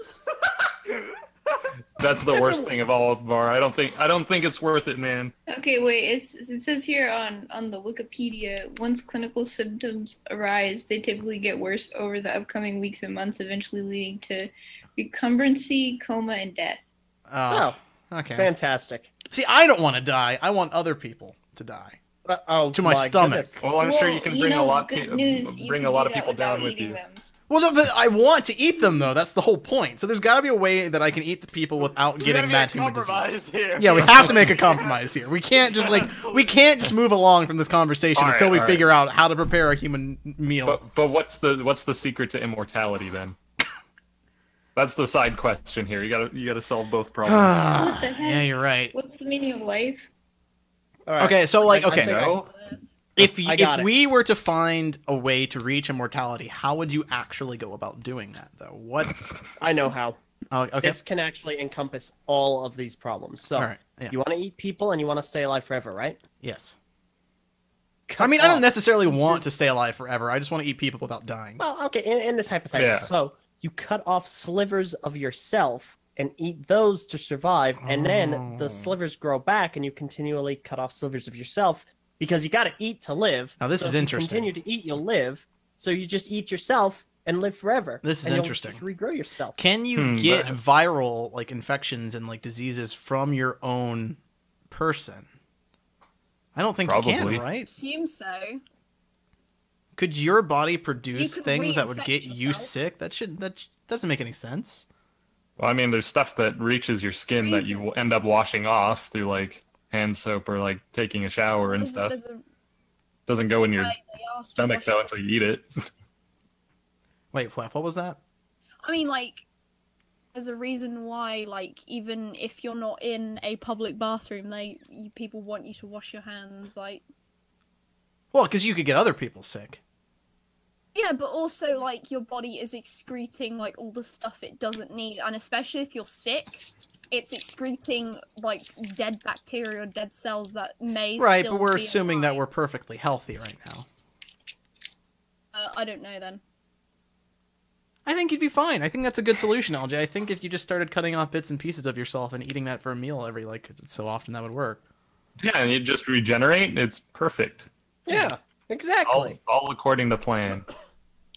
That's the worst thing of all, Var. I don't think it's worth it, man. Okay, wait. It says here on the Wikipedia, once clinical symptoms arise, they typically get worse over the upcoming weeks and months, eventually leading to recumbency, coma, and death. Oh, okay. Fantastic. See, I don't want to die. I want other people to die. To my stomach. Goodness. Well, I'm sure you can bring a lot good news, you bring can a lot do of that people down without with eating you. them. Well, no, but I want to eat them, though. That's the whole point. So there's got to be a way that I can eat the people without We getting gotta mad make a human disease. compromise here. Yeah, we have to make a compromise here. We can't just move along from this conversation All right, until we all right. figure out how to prepare a human meal. But what's the secret to immortality then? That's the side question here. You gotta solve both problems. What the heck? Yeah, you're right. What's the meaning of life? All right. Okay, so like, I okay, think No? if I got it. we were to find a way to reach immortality, how would you actually go about doing that, though? What? I know how. Oh, okay. This can actually encompass all of these problems. So, All right. Yeah. you want to eat people and you want to stay alive forever, right? Yes. Cut I mean, I don't off- necessarily want to stay alive forever. I just want to eat people without dying. Well, okay, in this hypothetical. Yeah. So, you cut off slivers of yourself and eat those to survive, and then Oh. the slivers grow back and you continually cut off slivers of yourself because you got to eat to live. Now, this So is if interesting. You continue to eat, you'll live. So you just eat yourself and live forever. This is and you'll interesting. just regrow yourself. Can you get but- viral like infections and like diseases from your own person? I don't think you Probably. can, right? Assume so. Could your body produce could things that would reinfect get you yourself. sick? That doesn't make any sense. Well, I mean, there's stuff that reaches your skin that you end up washing off through like hand soap or like taking a shower and stuff. Doesn't go in your stomach though until you eat it. Wait, Phweff, what was that? I mean, like, there's a reason why, like, even if you're not in a public bathroom, people want you to wash your hands, like. Well, because you could get other people sick. Yeah, but also, like, your body is excreting, like, all the stuff it doesn't need, and especially if you're sick, it's excreting, like, dead bacteria or dead cells that may Right, still but we're be assuming that alive. we're perfectly healthy right now. I don't know, then. I think you'd be fine. I think that's a good solution, Eljay. I think if you just started cutting off bits and pieces of yourself and eating that for a meal every, like, so often, that would work. Yeah, and you just regenerate. It's perfect. Yeah, exactly. All according to plan.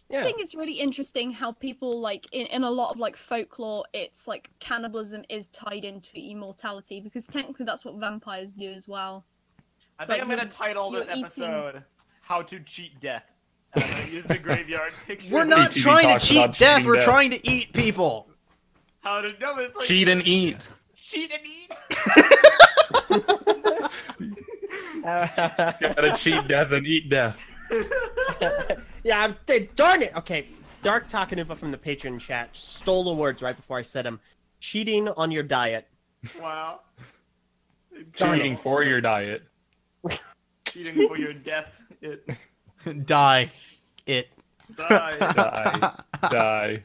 Yeah. I think it's really interesting how people, like, in a lot of, like, folklore, it's, like, cannibalism is tied into immortality, because technically that's what vampires do as well. I It's think like I'm gonna you're- title this you're eating- episode "How to Cheat Death." And I'm gonna use the graveyard picture. We're not TTV trying to talks cheat about death, cheating we're death. trying to eat people. How to no, it's like Cheat and eat. cheat and eat. Gotta cheat death and eat death. Yeah, darn it. Okay, Dark Takanuva from the Patreon chat stole the words right before I said them. Cheating on your diet. Wow. Cheating for your diet. Cheating for your death. Die. It. Die. Die.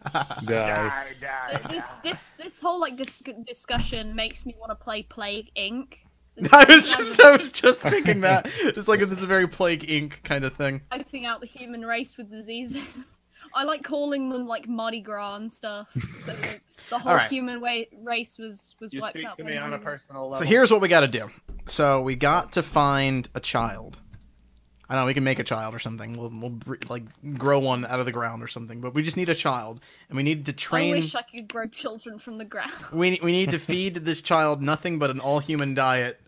This whole, like, discussion makes me want to play Plague Inc. I was just thinking that. It's like it's a very Plague Inc. kind of thing. Wiping out the human race with diseases. I like calling them, like, Mardi Gras and stuff. So like, the whole Alright. human race was You wiped speak out to by me on a Mardi Gras. personal level. So here's what we got to do. So we got to find a child. I don't know, we can make a child or something. We'll like grow one out of the ground or something. But we just need a child, and we need to I train. wish I could grow children from the ground. We need to feed this child nothing but an all-human diet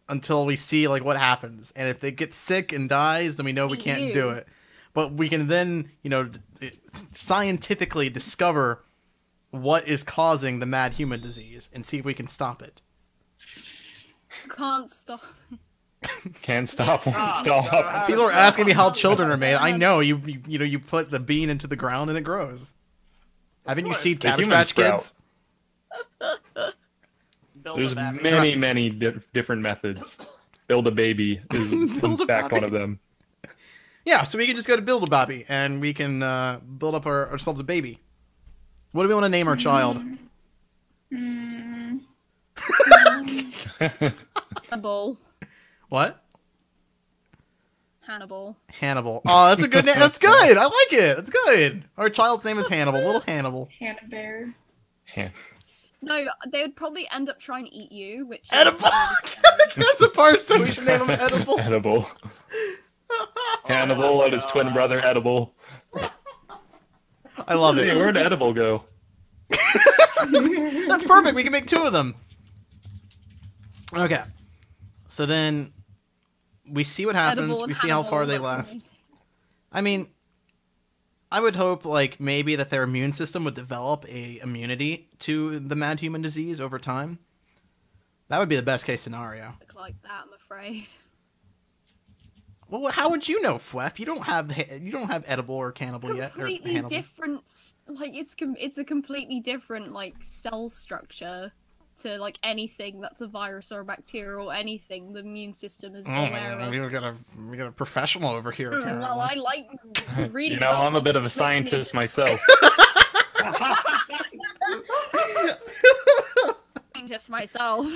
until we see like what happens. And if it gets sick and dies, then we know we can't do it. But we can then, scientifically discover what is causing the mad human disease and see if we can stop it. Can't stop. Can't stop, won't stop. People are asking me how children are made. I know you put the bean into the ground and it grows. Haven't you seen The Cabbage human Patch sprout. Kids? There's many different methods. Build a baby is in fact one of them. Yeah, so we can just go to Build-A-Baby and we can build up ourselves a baby. What do we want to name our child? Hannibal. What? Hannibal. Hannibal. Oh, that's a good name. That's good. I like it. That's good. Our child's name is Hannibal. Little Hannibal. Hannah Bear. No, they would probably end up trying to eat you, which is Edible. That's a person. We should name him Edible. Edible. Hannibal and his twin brother Edible. I love Hey, it. where'd Edible go? That's perfect. We can make 2 of them. Okay. So then we see what happens. Edible and We see how Hannibal, far they that's last. amazing. I mean, I would hope like maybe that their immune system would develop a immunity to the mad human disease over time. That would be the best case scenario. Look like that, I'm afraid. Well, how would you know, Phweff? You don't have edible or cannibal yet. Or Completely Hannibal. different. Like it's a completely different like cell structure to like anything that's a virus or a bacteria or anything. The immune system is aware of. We got a professional over here. Apparently. Well, I like reading. I'm a about bit of a this, scientist myself. Just myself.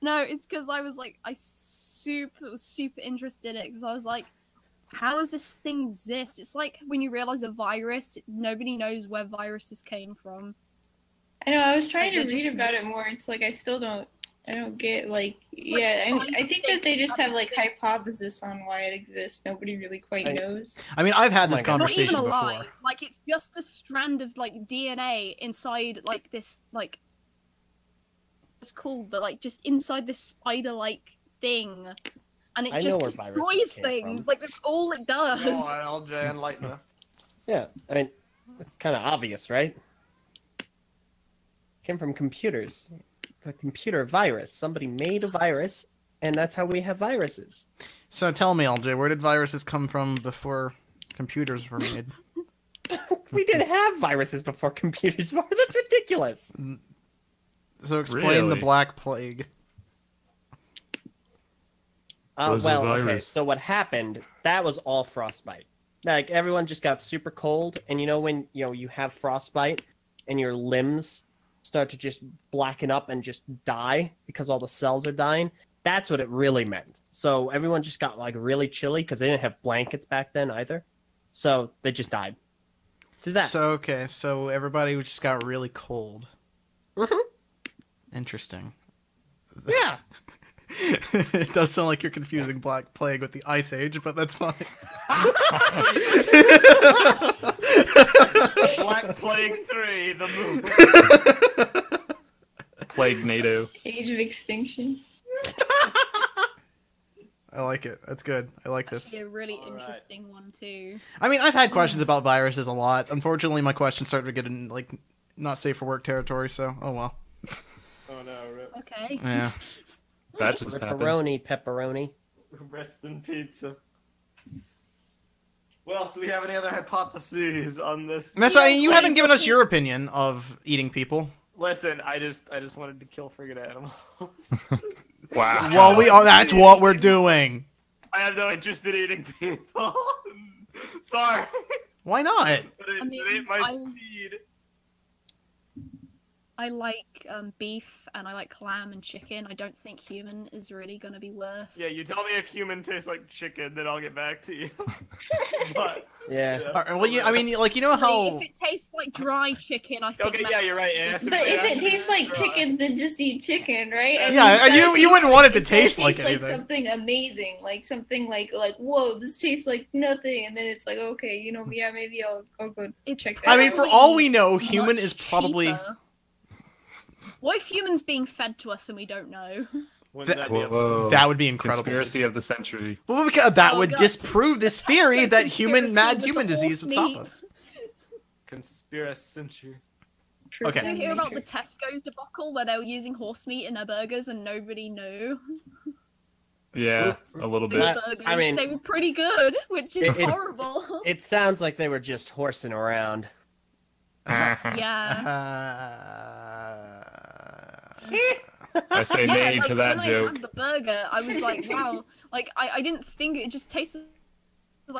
No, it's because I was like, was super interested in it because I was like, how does this thing exist? It's like when you realize a virus, nobody knows where viruses came from. I know. I was trying Like, to they're read just- about it more. It's like I don't get like It's like I think that they just have like scientific. hypothesis on why it exists. Nobody really quite knows. I mean, I've had this Oh my God. Not even conversation a before. lie. Like it's just a strand of like DNA inside like this like it's called, but like just inside this spider-like thing, and it I know just where viruses destroys came things. from. Like that's all it does. Go on, LJ, enlighten us. Yeah, I mean, it's kind of obvious, right? Came from computers. It's a computer virus. Somebody made a virus, and that's how we have viruses. So tell me, LJ, where did viruses come from before computers were made? We didn't have viruses before computers were. That's ridiculous. So explain the Really? Black Plague. Was a Well, okay. virus. So what happened? That was all frostbite. Like everyone just got super cold, and when you have frostbite, and your limbs start to just blacken up and just die because all the cells are dying. That's what it really meant. So everyone just got like really chilly because they didn't have blankets back then either. So they just died. To that. So everybody just got really cold. Mhm. Interesting. Yeah. It does sound like you're confusing Black Plague with the Ice Age, but that's fine. Black Plague 3, the movie. Plague NATO. Age of Extinction. I like it. That's good. I like this. Actually, a really All right. interesting one too. I mean, I've had questions about viruses a lot. Unfortunately, my questions started to get in like not safe for work territory. So, oh well. Oh no, Okay. Yeah. That just happened. Pepperoni. rest in pizza. Well, do we have any other hypotheses on this? Meso, you haven't given us your opinion of eating people. Listen, I just wanted to kill friggin' animals. Wow. Well, we are. That's what we're doing. I have no interest in eating people. Sorry. Why not? But it, I mean, it ain't my I- speed. I like beef and I like lamb and chicken. I don't think human is really gonna be worth. Yeah, you tell me if human tastes like chicken, then I'll get back to you. But Yeah. All right, well, I mean, like you know Like, how. if it tastes like dry chicken, I think. okay, yeah, that's- you're right. It has to But be- if it yeah. tastes like chicken, then just eat chicken, right? And Yeah, it's gotta you wouldn't want it to it's gotta taste like anything. something amazing, like something like whoa, this tastes like nothing, and then it's like okay, yeah, maybe I'll go It's check that. I mean, out. for all we know, much human is probably. cheaper. What if humans being fed to us and we don't know? Wouldn't that be Whoa. absurd? That would be incredible. Conspiracy of the century. Well, because that Oh, would God. disprove this theory that Conspiracy mad with human the disease would horse stop meat. us. Conspiracy. Okay. Did you hear about the Tesco's debacle where they were using horse meat in their burgers and nobody knew? Yeah, a little The bit. burgers, I mean- they were pretty good, which is It- horrible. It sounds like they were just horsing around. Yeah. I say Yeah, nay like, to that when joke. I had the burger, I was like, wow. Like, I didn't think it just tasted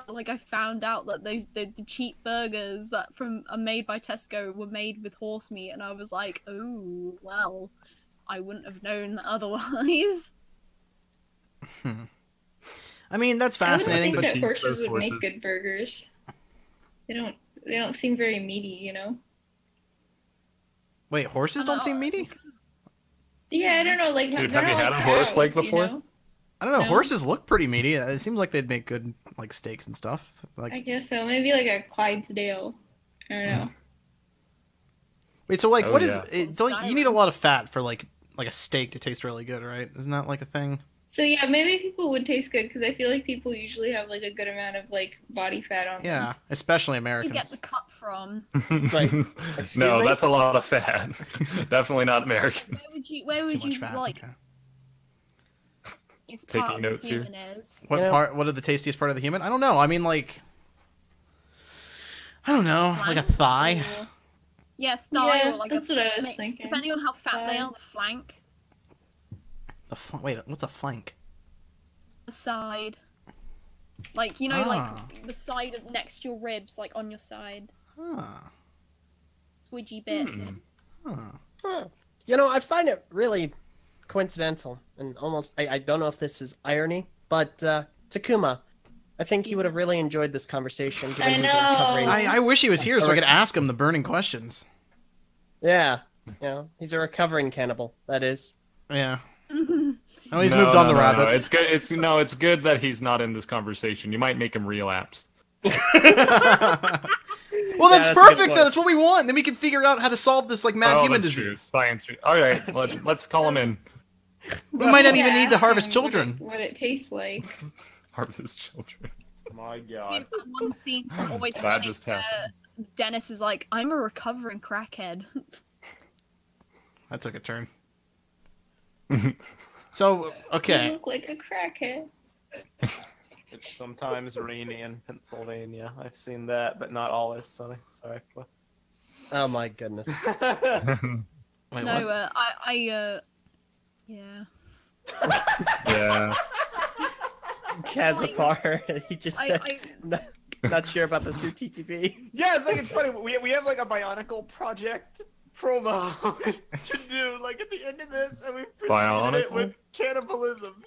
like I found out that those the cheap burgers that are made by Tesco were made with horse meat, and I was like, oh, well, I wouldn't have known that otherwise. I mean, that's I fascinating, would but think that horses those would horses. make good burgers. They don't seem very meaty, you know? wait, horses don't seem meaty? Yeah, I don't know, like Dude, they're have you not had like a horse cows, leg you before? know? I don't know. No. Horses look pretty meaty. It seems like they'd make good like steaks and stuff. Like, I guess so. Maybe like a Clydesdale. I don't know. wait, so like, Oh, what is yeah. it? Don't you need a lot of fat for like a steak to taste really good, right? Isn't that like a thing? So yeah, maybe people would taste good because I feel like people usually have like a good amount of like body fat on them. Yeah, especially You get Americans. the cut from. Like, excuse No, me? that's a lot of fat. Definitely not American. Where would Too you much fat. like? Okay. Is Taking part of notes here. human is? What You know- part? What are the tastiest part of the human? I don't know. I mean, like, I don't know, like a thigh. Yeah, thigh Yeah, or like that's a what I was flank, thinking. depending on how fat they Thigh. are, the flank, Wait, what's a flank? the side. Like, you know, Ah. like the side of next to your ribs, like on your side. Huh. Squidgy bit. Huh. You know, I find it really coincidental and almost, I don't know if this is irony, but Takuma, I think he would have really enjoyed this conversation. given I he's a know. recovering- I wish he was here so I could ask him the burning questions. Yeah, you know, he's a recovering cannibal, that is. Yeah. Oh, he's moved on the rabbits. It's good. It's good that he's not in this conversation. You might make him relapse. Well, that's that's a good perfect. point. Though. That's what we want. Then we can figure out how to solve this like mad Oh, human that's true. disease. Science. All right, let's call him in. We might not even Yeah, need to harvest and children. What it tastes like. Harvest children. My God. That one scene from Always That Sunny just where Dennis is like, I'm a recovering crackhead. That took a turn. So, You okay. look like a crackhead. It's sometimes rainy in Pennsylvania. I've seen that, but not always sunny. Sorry. Oh my goodness. Wait, No, what? yeah. Yeah. Kazapar, he just said, not sure about this new TTV. Yeah, it's like it's funny. We have like a Bionicle project promo to do like at the end of this, and we preceded it Bionicle? with cannibalism.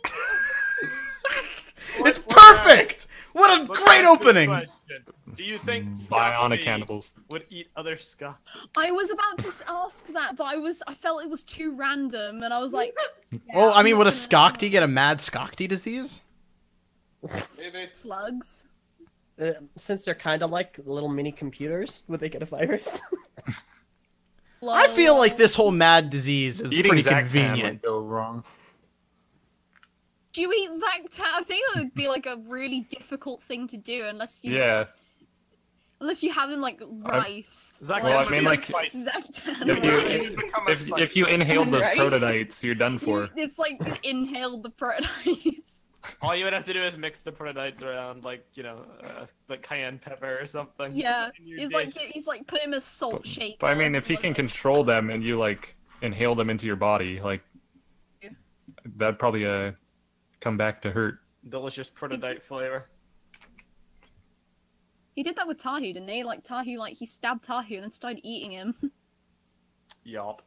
It's What- perfect. What a let's great ask this opening. question. Do you think Bionic Scotty cannibals. would eat other Scott? I was about to ask that, but I felt it was too random, and I was like, Well, I mean, would a Scott Skokti get a mad Skokti disease? Maybe. slugs? Since they're kind of like little mini computers, would they get a virus? I feel like this whole mad disease is Eating pretty Zactan convenient. would go wrong. Do you eat Zactan? I think it would be like a really difficult thing to do unless you Yeah. unless you have them like rice. Zactan Well, I would mean, be a like, spice. Zactan. If you Right. Become a if you inhaled those Right. prototypes, you're done for. It's like inhale the prototypes. All you would have to do is mix the prototypes around, like like cayenne pepper or something. Yeah, and you're he's dead. like put him a salt shaker. But I mean, if he can control them and you like inhale them into your body, like that'd probably come back to hurt. delicious prototype flavor. He did that with Tahu, didn't he? Like Tahu, like he stabbed Tahu and then started eating him. Yup.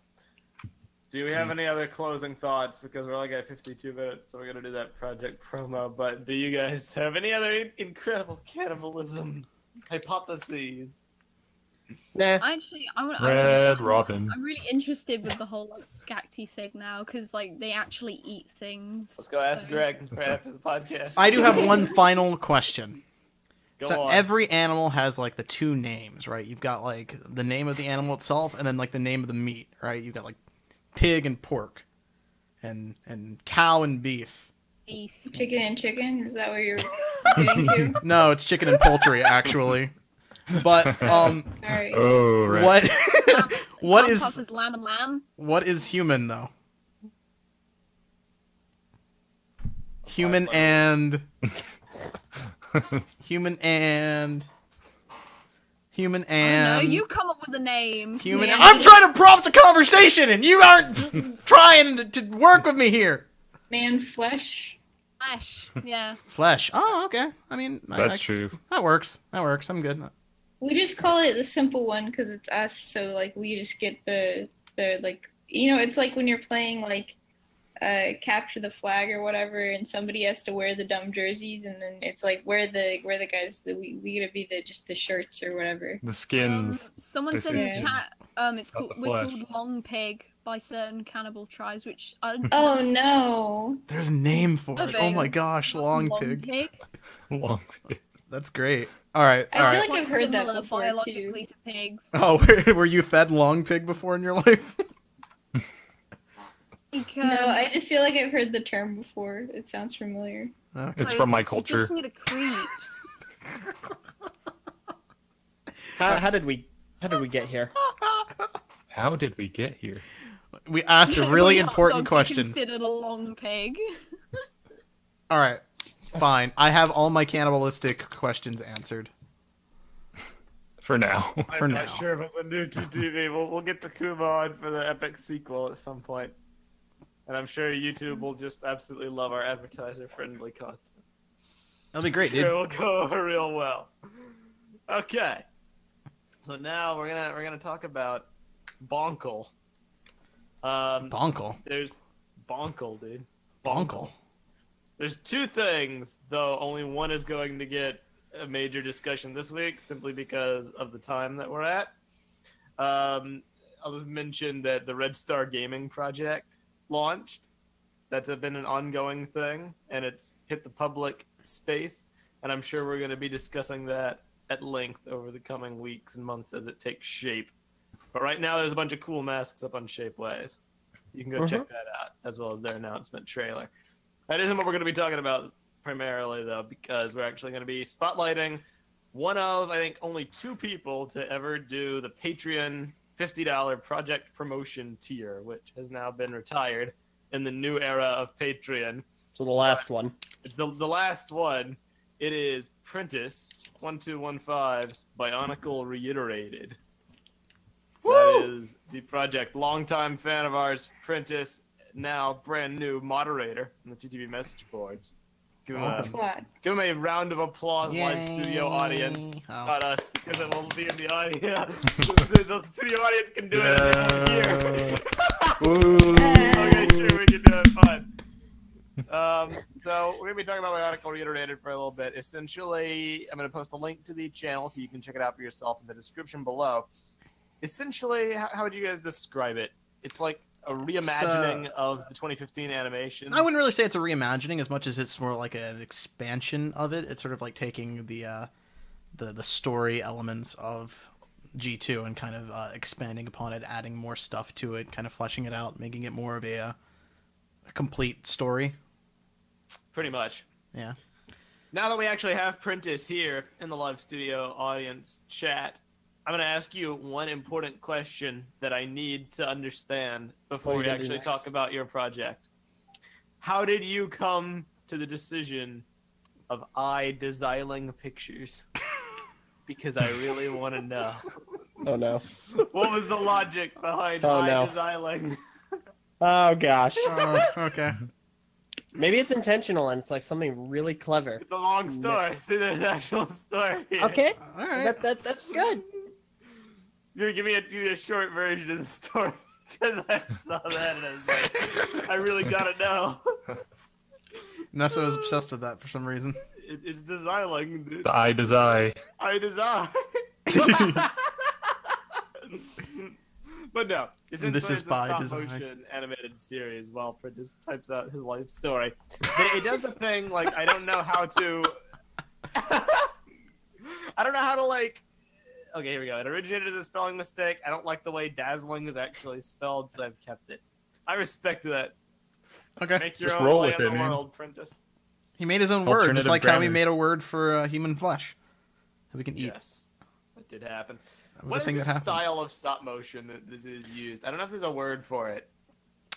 Do we have any other closing thoughts? Because we're only at 52 minutes, so we're gonna do that project promo. But do you guys have any other incredible cannibalism hypotheses? Nah. Actually, Red Robin. I'm really interested with the whole like Skakti thing now because like they actually eat things. Let's go ask so- Greg right after the podcast. I do have one final question. Go So on. every animal has like the two names, right? You've got like the name of the animal itself and then like the name of the meat, right? You've got like pig and pork, and cow and beef. Beef. Chicken and chicken? Is that what you're getting to? No, it's chicken and poultry actually. But Sorry. Oh, right. what what Half is puff is lamb and lamb. what is human though? Human and human and human No, and you come up with a name. human. Yeah. I'm trying to prompt a conversation, and you aren't trying to work with me here. Man, flesh. Flesh. Yeah. Flesh. Oh, okay. I mean, That's true. That works. I'm good. We just call it the simple one because it's us. So like we just get the like it's like when you're playing like capture the flag or whatever, and somebody has to wear the dumb jerseys, and then it's like we're the guys that we gotta be just the shirts or whatever. The skins. Someone This said in is- chat, it's Not called the we're flesh. called long pig by certain cannibal tribes, which I Oh no! There's a name for it. Oh my Loving. gosh, long pig. Long. That's great. All right. I All feel right. like I've heard that Similar before, biologically to pigs. Oh, were you fed long pig before in your life? No, I just feel like I've heard the term before. It sounds familiar. Okay. It's from my It culture. gives me the creeps. How did we get here? How did we get here? We asked a really Hot important dog question. Considered a long pig. All right. Fine. I have all my cannibalistic questions answered. For now. For I'm now. not sure about the new TTV. We'll get the Kuma on for the epic sequel at some point. And I'm sure YouTube will just absolutely love our advertiser-friendly content. That'll be great, Sure, dude. will go over real well. Okay. So now we're gonna talk about Bonkle. Bonkle. There's Bonkle, dude. Bonkle. There's two things, though only one is going to get a major discussion this week, simply because of the time that we're at. I'll just mention that the Red Star Gaming project launched. That's been an ongoing thing, and it's hit the public space, and I'm sure we're going to be discussing that at length over the coming weeks and months as it takes shape. But right now, there's a bunch of cool masks up on Shapeways. You can go check that out, as well as their announcement trailer. That isn't what we're going to be talking about primarily, though, because we're actually going to be spotlighting one of, I think, only two people to ever do the Patreon $50 project promotion tier, which has now been retired in the new era of Patreon. So the last one. It's the last one. It is Prentice 1215's Bionicle Reiterated. That is the project. Longtime fan of ours, Prentice, now brand new moderator on the TTV message boards. Give him, Squad. give him a round of applause, live studio audience. Oh. Not us, because it will be in the audience. the studio audience can do it if they want here. Okay, sure, we can do it. Fine. So we're gonna be talking about Bionicle Reiterated for a little bit. Essentially, I'm gonna post a link to the channel so you can check it out for yourself in the description below. Essentially, how would you guys describe it? It's like a reimagining of the 2015 animation. I wouldn't really say it's a reimagining as much as it's more like an expansion of it. It's sort of like taking the story elements of G2 and kind of expanding upon it, adding more stuff to it, kind of fleshing it out, making it more of a complete story. Pretty much. Yeah. Now that we actually have Prentice here in the live studio audience chat, I'm going to ask you one important question that I need to understand before What are we you gonna do actually next? talk about your project. How did you come to the decision of designing pictures? Because I really want to know. Oh no. What was the logic behind Oh, no. designing? Oh gosh. Okay. Maybe it's intentional and it's like something really clever. It's a long story. See, there's an actual story here. Okay. All right. That's good. You're gonna give me a short version of the story because I saw that and I was like, I really gotta know. Nessa is obsessed with that for some reason. It's designing, dude. The eye design. I design. But no, essentially This is it's a by stop design. motion animated series while Prentice types out his life story. But it does the thing like I don't know how to. I don't know how to like. Okay, here we go. It originated as a spelling mistake. I don't like the way dazzling is actually spelled, so I've kept it. I respect that. Okay. Make your Just own roll way with in it, the man. world, Prentice. He made his own word, just Alternative like how he grammar. made a word for human flesh that we can eat. Yes, that did happen. That was What a is thing the that happened. style of stop motion that this is used? I don't know if there's a word for it.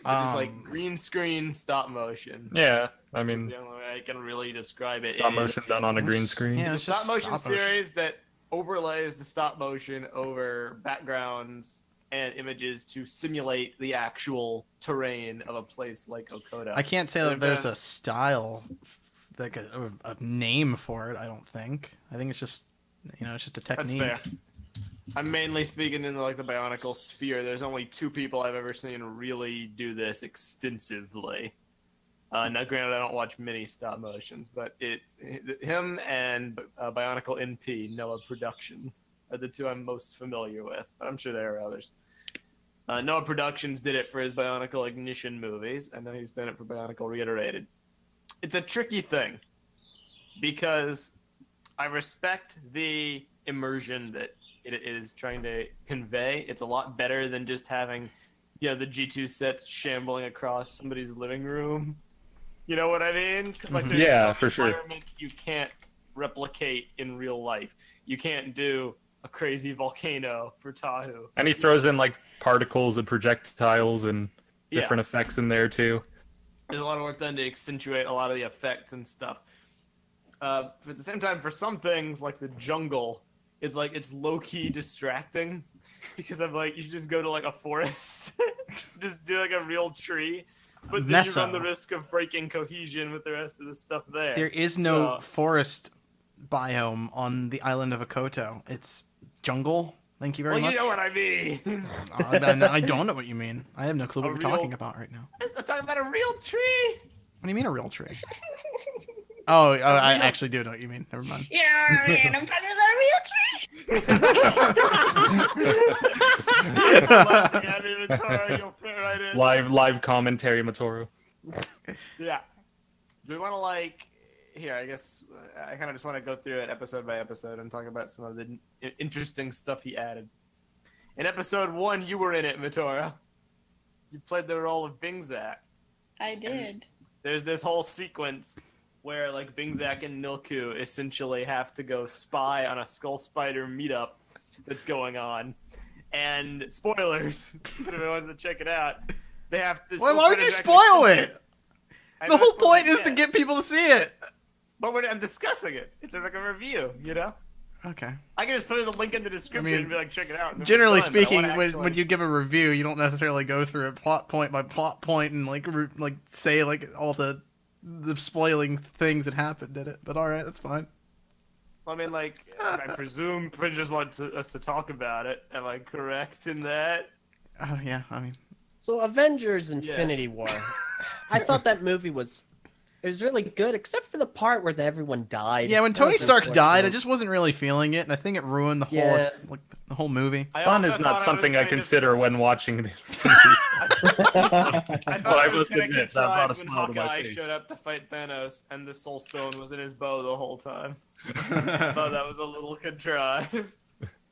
But it's like green screen stop motion. Yeah, I Is mean, the only way I can really describe it. stop It is- motion done on a green screen. Yeah, It's it's a stop just motion stop motion. series that overlays the stop motion over backgrounds and images to simulate the actual terrain of a place like Okota. I can't say They've that there's been- a style, like a name for it. I don't think. I think it's just, it's just a That's technique. fair. I'm mainly speaking in like the Bionicle sphere. There's only 2 people I've ever seen really do this extensively. Now, granted, I don't watch many stop motions, but it's him and Bionicle NP, Noah Productions, are the 2 I'm most familiar with. But I'm sure there are others. Noah Productions did it for his Bionicle Ignition movies, and now he's done it for Bionicle Reiterated. It's a tricky thing because I respect the immersion that it is trying to convey. It's a lot better than just having, the G2 sets shambling across somebody's living room. You know what I mean? Because there's Yeah, some for sure. environments you can't replicate in real life. You can't do a crazy volcano for Tahu. And he throws in like particles and projectiles and Yeah. different effects in there too. There's a lot of work done to accentuate a lot of the effects and stuff. At the same time, for some things like the jungle, it's low-key distracting because I'm like, you should just go to like a forest, just do like a real tree, but then you run the Meso. risk of breaking cohesion with the rest of the stuff there. There is no So- forest biome on the island of Okoto. It's jungle. Thank you very much. You know what I mean. I don't know what you mean. I have no clue what A you're real- talking about right now. I'm talking about a real tree. What do you mean a real tree? I actually do know what you mean. Never mind. Yeah, man, I'm talking about a real tree. Live commentary, Matoro. Yeah. Do we want to here? I guess I kind of just want to go through it episode by episode and talk about some of the interesting stuff he added. In episode 1, you were in it, Matoro. You played the role of Bingzak. I did. There's this whole sequence where Bingzak and Nilku essentially have to go spy on a Skull Spider meetup that's going on. And spoilers, if anyone wants to check it out, they have to. Why would you spoil it? I'm The not whole spoiling point is to yet, get people to see it. But I'm discussing it. It's like a review, Okay. I can just put the link in the description and be like, check it out. and then we're Generally done, but I speaking, wanna when actually- you give a review, you don't necessarily go through it plot point by plot point and say all the spoiling things that happened in it. But all right, that's fine. I mean, I presume Prince just wants us to talk about it. Am I correct in that? Oh yeah, I mean, So Avengers Infinity War. I thought that movie was really good, except for the part where everyone died. yeah. When That Tony was Stark died, I unfortunate. just wasn't really feeling it, and I think it ruined the whole Yeah. the whole movie. I Fun also is thought not was something I kinda- consider when watching the I Well, I thought it was must kinda admit, that brought a contrived when smile to my Hawkeye face. showed up to fight Thanos and the Soul Stone was in his bow the whole time. I thought that was a little contrived.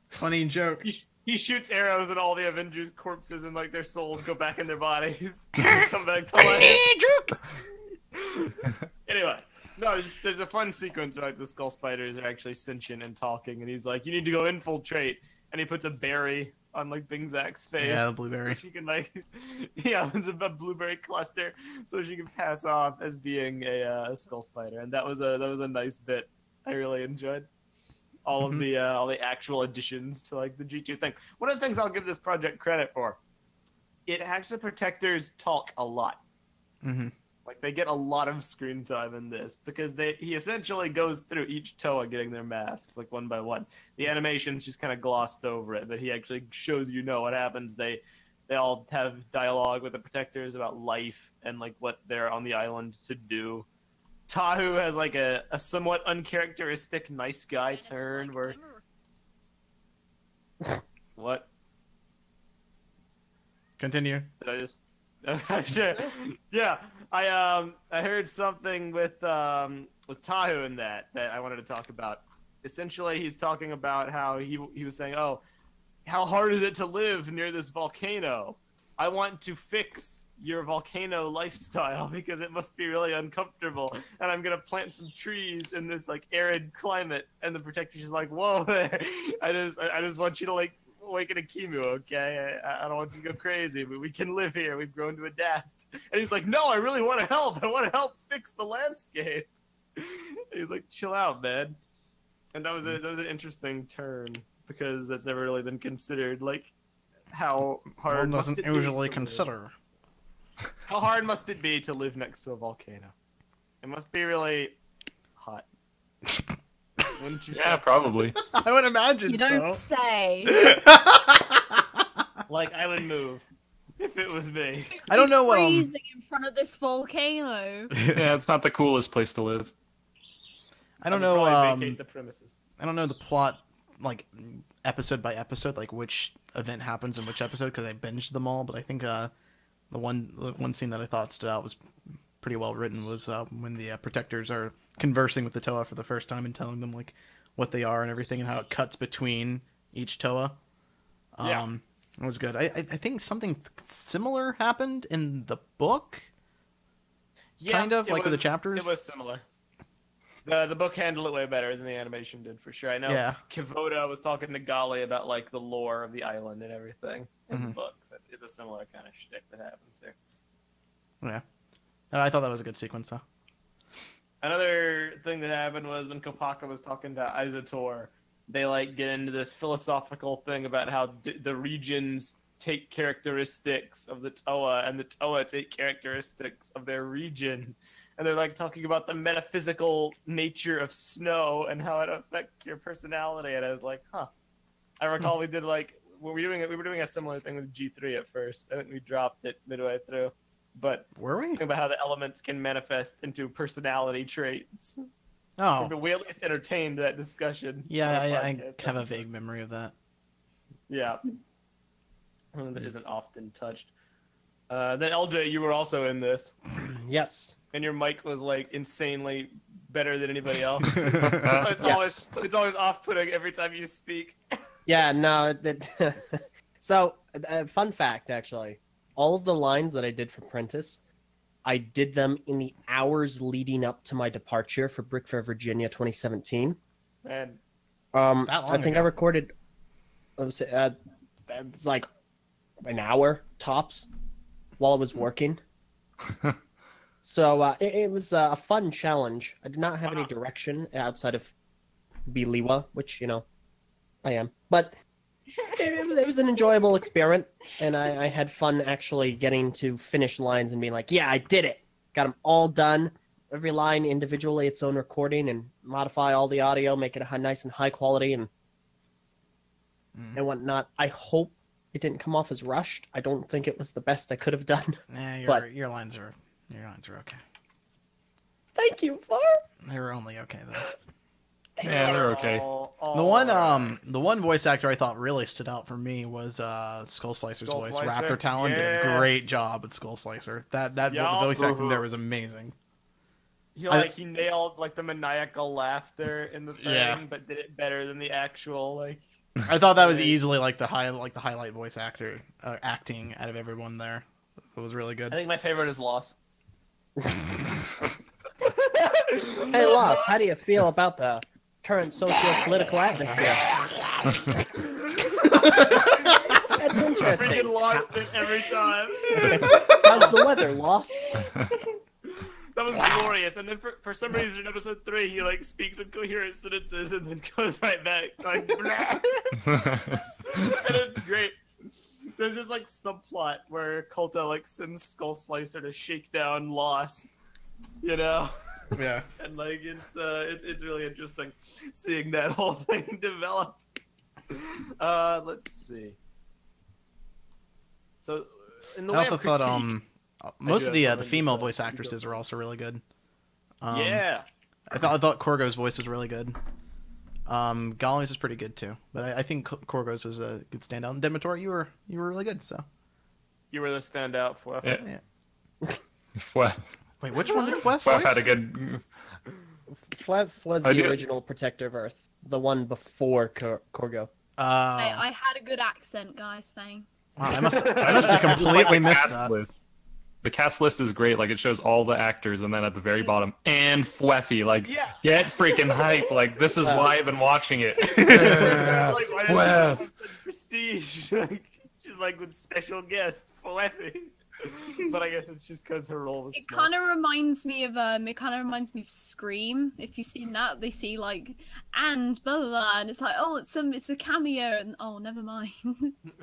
Funny joke. He shoots arrows at all the Avengers' corpses and their souls go back in their bodies. Come back to life. Anyway, no, there's a fun sequence where the Skull Spiders are actually sentient and talking, and he's like, "You need to go infiltrate," and he puts a berry on Bingzak's face. Yeah, the blueberry. So she can it's a blueberry cluster, so she can pass off as being a Skull Spider, and that was a nice bit. I really enjoyed all of all the actual additions to the G2 thing. One of the things I'll give this project credit for, it has the Protectors talk a lot. Mm-hmm. They get a lot of screen time in this because he essentially goes through each Toa getting their masks one by one. The animation's just kind of glossed over it, but he actually shows what happens. They all have dialogue with the Protectors about life and what they're on the island to do. Tahu has a somewhat uncharacteristic nice guy turn where what? Continue. Did I just sure. Yeah. I heard something with Tahu in that I wanted to talk about. Essentially, he's talking about how he was saying, "Oh, how hard is it to live near this volcano?" I want to fix your volcano lifestyle because it must be really uncomfortable, and I'm gonna plant some trees in this like arid climate. And the protector's just like, whoa there, I just want you to like awaken a Kimu, okay? I don't want you to go crazy, but we can live here. We've grown to adapt. And he's like, no, I really want to help. I want to help fix the landscape. And he's like, chill out, man. And that was an interesting turn because that's never really been considered. Like, how hard One must doesn't it be usually to consider. How hard must it be to live next to a volcano? It must be really hot. Wouldn't you say? Yeah, probably. I would imagine You don't so. say. Like, I would move if it was me. I don't know. Freezing in front of this volcano. Yeah, it's not the coolest place to live. I don't would know. probably vacate the premises. I don't know the plot, like episode by episode, like which event happens in which episode because I binged them all. But I think the one scene that I thought stood out was pretty well written was when the protectors are conversing with the Toa for the first time and telling them like what they are and everything and how it cuts between each Toa. Yeah. It was good. I think something similar happened in the book. Yeah, Kind of, it like with the was- chapters? It was similar. The book handled it way better than the animation did, for sure. I know Yeah. Kivoda was talking to Gali about like the lore of the island and everything in the books. It's a similar kind of shtick that happens there. Yeah. I thought that was a good sequence though. Another thing that happened was when Kopaka was talking to Izator, they like get into this philosophical thing about how the regions take characteristics of the Toa and the Toa take characteristics of their region. And they're like talking about the metaphysical nature of snow and how it affects your personality. And I was like, huh. I recall we did like we were doing a similar thing with G3 at first. I think we dropped it midway through. But Were we? talking about how the elements can manifest into personality traits. Oh. We at least entertained that discussion. Yeah, on a I podcast have a episode. vague memory of that. Yeah. One that isn't often touched. Then LJ, you were also in this, Yes. and your mic was like insanely better than anybody else. Yes. It's always off-putting every time you speak. Yeah, no. So, fun fact, actually. All of the lines that I did for Prentice, I did them in the hours leading up to my departure for Brick Fair, Virginia 2017. And That long I think ago. I recorded, it's like an hour tops while I was working. So it was a fun challenge. I did not have any direction outside of Biliwa, which, I am. But it was an enjoyable experiment, and I had fun actually getting to finish lines and being like, yeah, I did it. Got them all done. Every line individually, its own recording, and modify all the audio, make it nice and high quality and whatnot. I hope it didn't come off as rushed. I don't think it was the best I could have done. Your lines are okay. Thank you, Far. They were only okay though. Yeah, they're okay. The one voice actor I thought really stood out for me was Skull Slicer's Skull voice. Slicer? Raptor Talon did a Yeah. great job at Skull Slicer. That the Yeah. voice acting there was amazing. He nailed like the maniacal laughter in the thing, Yeah. but did it better than the actual like. I thought that was easily like the highlight voice actor acting out of everyone there. It was really I good. think my favorite is Loss. Hey, Loss, how do you feel about the current socio-political atmosphere? That's interesting. Freaking lost it every time. How's the weather, Loss? That was glorious. And then for some reason in episode 3, he like speaks incoherent sentences and then goes right back like. And it's great. There's this like subplot where Kulta like sends Skull Slicer to shake down Loss, Yeah. and like it's really interesting seeing that whole thing develop. Let's see. So, in the I way also of thought critique, most of do have the something to female say. voice actresses were also really good. yeah. I thought Korgo's voice was really good. Gali's is pretty good too, but I think Korgo's was a good standout. And Deadmatoro, you were really good. So You were the standout for. Yeah. yeah. Phweff Wait, which one did Phweff Phweff voice? had a good. Phweff was I the do- original Protector of Earth, the one before Korgo. I had a good accent, guys. Wow, I must have completely missed that. List. The cast list is great. Like, it shows all the actors, and then at the very bottom, and Phweff. Like, get freaking hype. Like, this is why I've been watching it. Like, why Phweff. does she have such prestige? Like, she's like with special guest Phweff. But I guess it's just because her role was. It small. kind of reminds me of Scream. If you've seen that, they see like and blah blah, blah and it's like, oh, it's a cameo, and oh, never mind.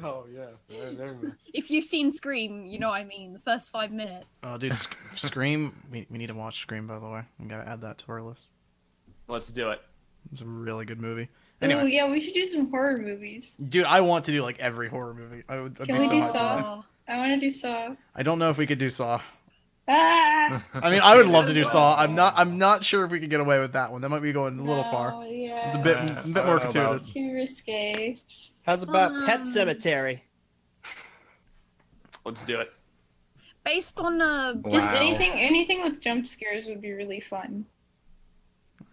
Oh yeah, never mind. If you've seen Scream, you know what I mean. The first 5 minutes. Oh, dude, Scream. We need to watch Scream, by the way. We gotta add that to our list. Let's do it. It's a really good movie. Oh Anyway, yeah, we should do some horror movies. dude, I want to do like every horror movie. I'd Can be we so do hyped for that. Saw? I want to do Saw. I don't know if we could do Saw. Ah! I mean, I would love to do Saw. I'm not sure if we could get away with that one. That might be going a little far. Yeah. It's a bit I more don't know about- gratuitous. Too risque. How's about Pet Cemetery? Let's do it. Based on Just Wow. anything with jump scares would be really fun.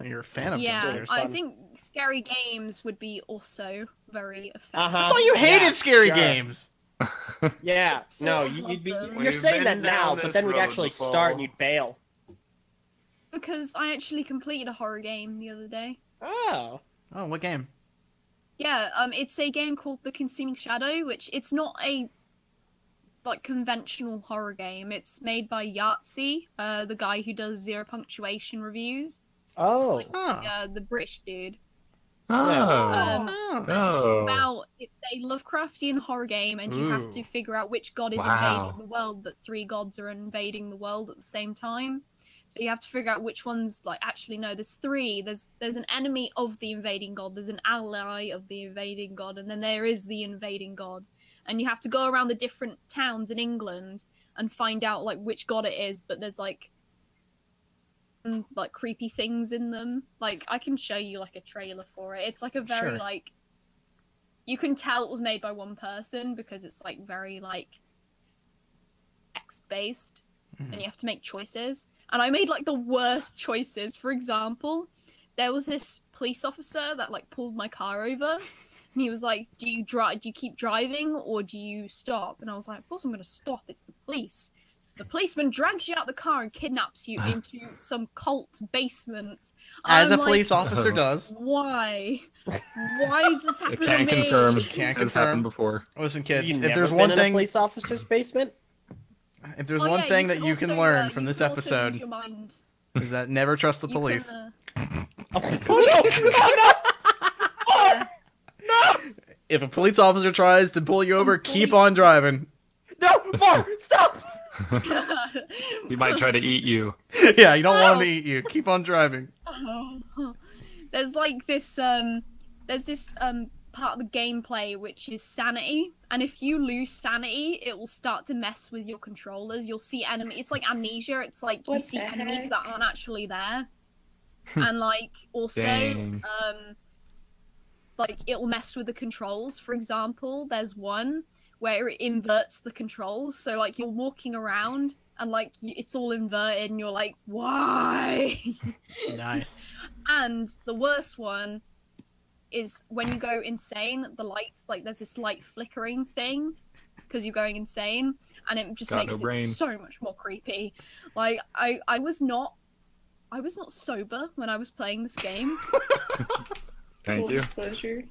You're a fan of yeah, jump scares. I Fun. think scary games would be also very effective. I thought you hated scary sure. games. Yeah, no, Sort of you'd be. love them. You're We've saying that been now, down but this then we'd road actually before. start and you'd bail. Because I actually completed a horror game the other day. Oh. Oh, what game? Yeah, it's a game called The Consuming Shadow, which it's not a like conventional horror game. It's made by Yahtzee, the guy who does Zero Punctuation reviews. Oh. Oh. The British dude. Oh. Oh. Oh. About it's a Lovecraftian horror game, and you have Ooh. to figure out which god is Wow. invading the world. But 3 gods are invading the world at the same time, so you have to figure out which ones. Like, actually, no, there's 3. There's an enemy of the invading god. There's an ally of the invading god, and then there is the invading god. And you have to go around the different towns in England and find out like which god it is. But there's like creepy things in them. Like, I can show you like a trailer for it. It's like a very Sure. like you can tell it was made by one person because it's like very like text based and you have to make choices. And I made like the worst choices. For example, there was this police officer that like pulled my car over. And he was like, do you keep driving or do you stop? And I was like, of course I'm going to stop. It's the police. The policeman drags you out the car and kidnaps you into some cult basement. As I'm a like, police officer does. why? Why is this I happening can't to me? confirm. Can't It's confirm. happened before. Listen, Have kids, you if never there's been one in a thing, police officer's basement? if there's Oh, one yeah, thing that you can also, learn you from this can also episode use your mind. is that never trust the You can, police. If a police officer tries to pull you over, keep on driving. No, more! Stop! He might try to eat you. Yeah, you don't want him to eat you. Keep on driving. There's like this part of the gameplay which is sanity, and if you lose sanity it will start to mess with your controllers. You'll see enemies. It's like Amnesia. It's like you What see the enemies heck? that aren't actually there. And like also Dang. like it'll mess with the controls. For example, there's one where it inverts the controls, so like you're walking around and like it's all inverted and you're like, why? Nice. And the worst one is when you go insane, the lights, like there's this light flickering thing because you're going insane, and it just Got makes no it brain. so much more creepy. Like I was not sober when I was playing this game. Thank Full you. disclosure.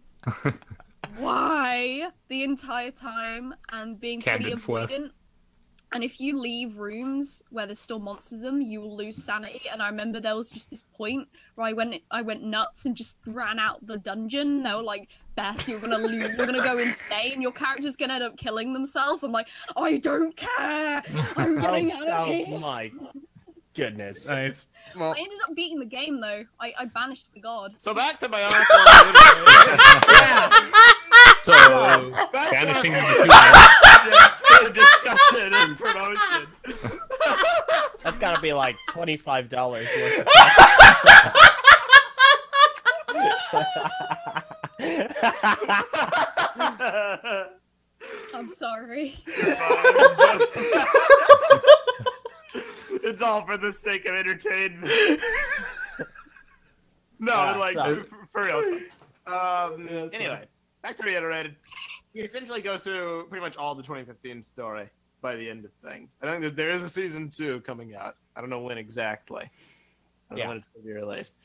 Why? The entire time, and being pretty Candid Phweff. avoidant. And if you leave rooms where there's still monsters in them, you will lose sanity. And I remember there was just this point where I went nuts and just ran out the dungeon. They were like, Beth, you're gonna lose, you're gonna go insane. Your character's gonna end up killing themselves. I'm like, I don't care. I'm getting out of here. Oh my goodness. Nice. Well, I ended up beating the game though. I banished the god. So back to my article. So, banishing the Discussion and promotion. That's gotta be like $25 worth I'm sorry. It's all for the sake of entertainment. No, Yeah, like sorry. for real. Anyway, back to reiterated. He essentially goes through pretty much all the 2015 story by the end of things. I think that there is a season 2 coming out. I don't know when exactly. I don't know when it's going to be released.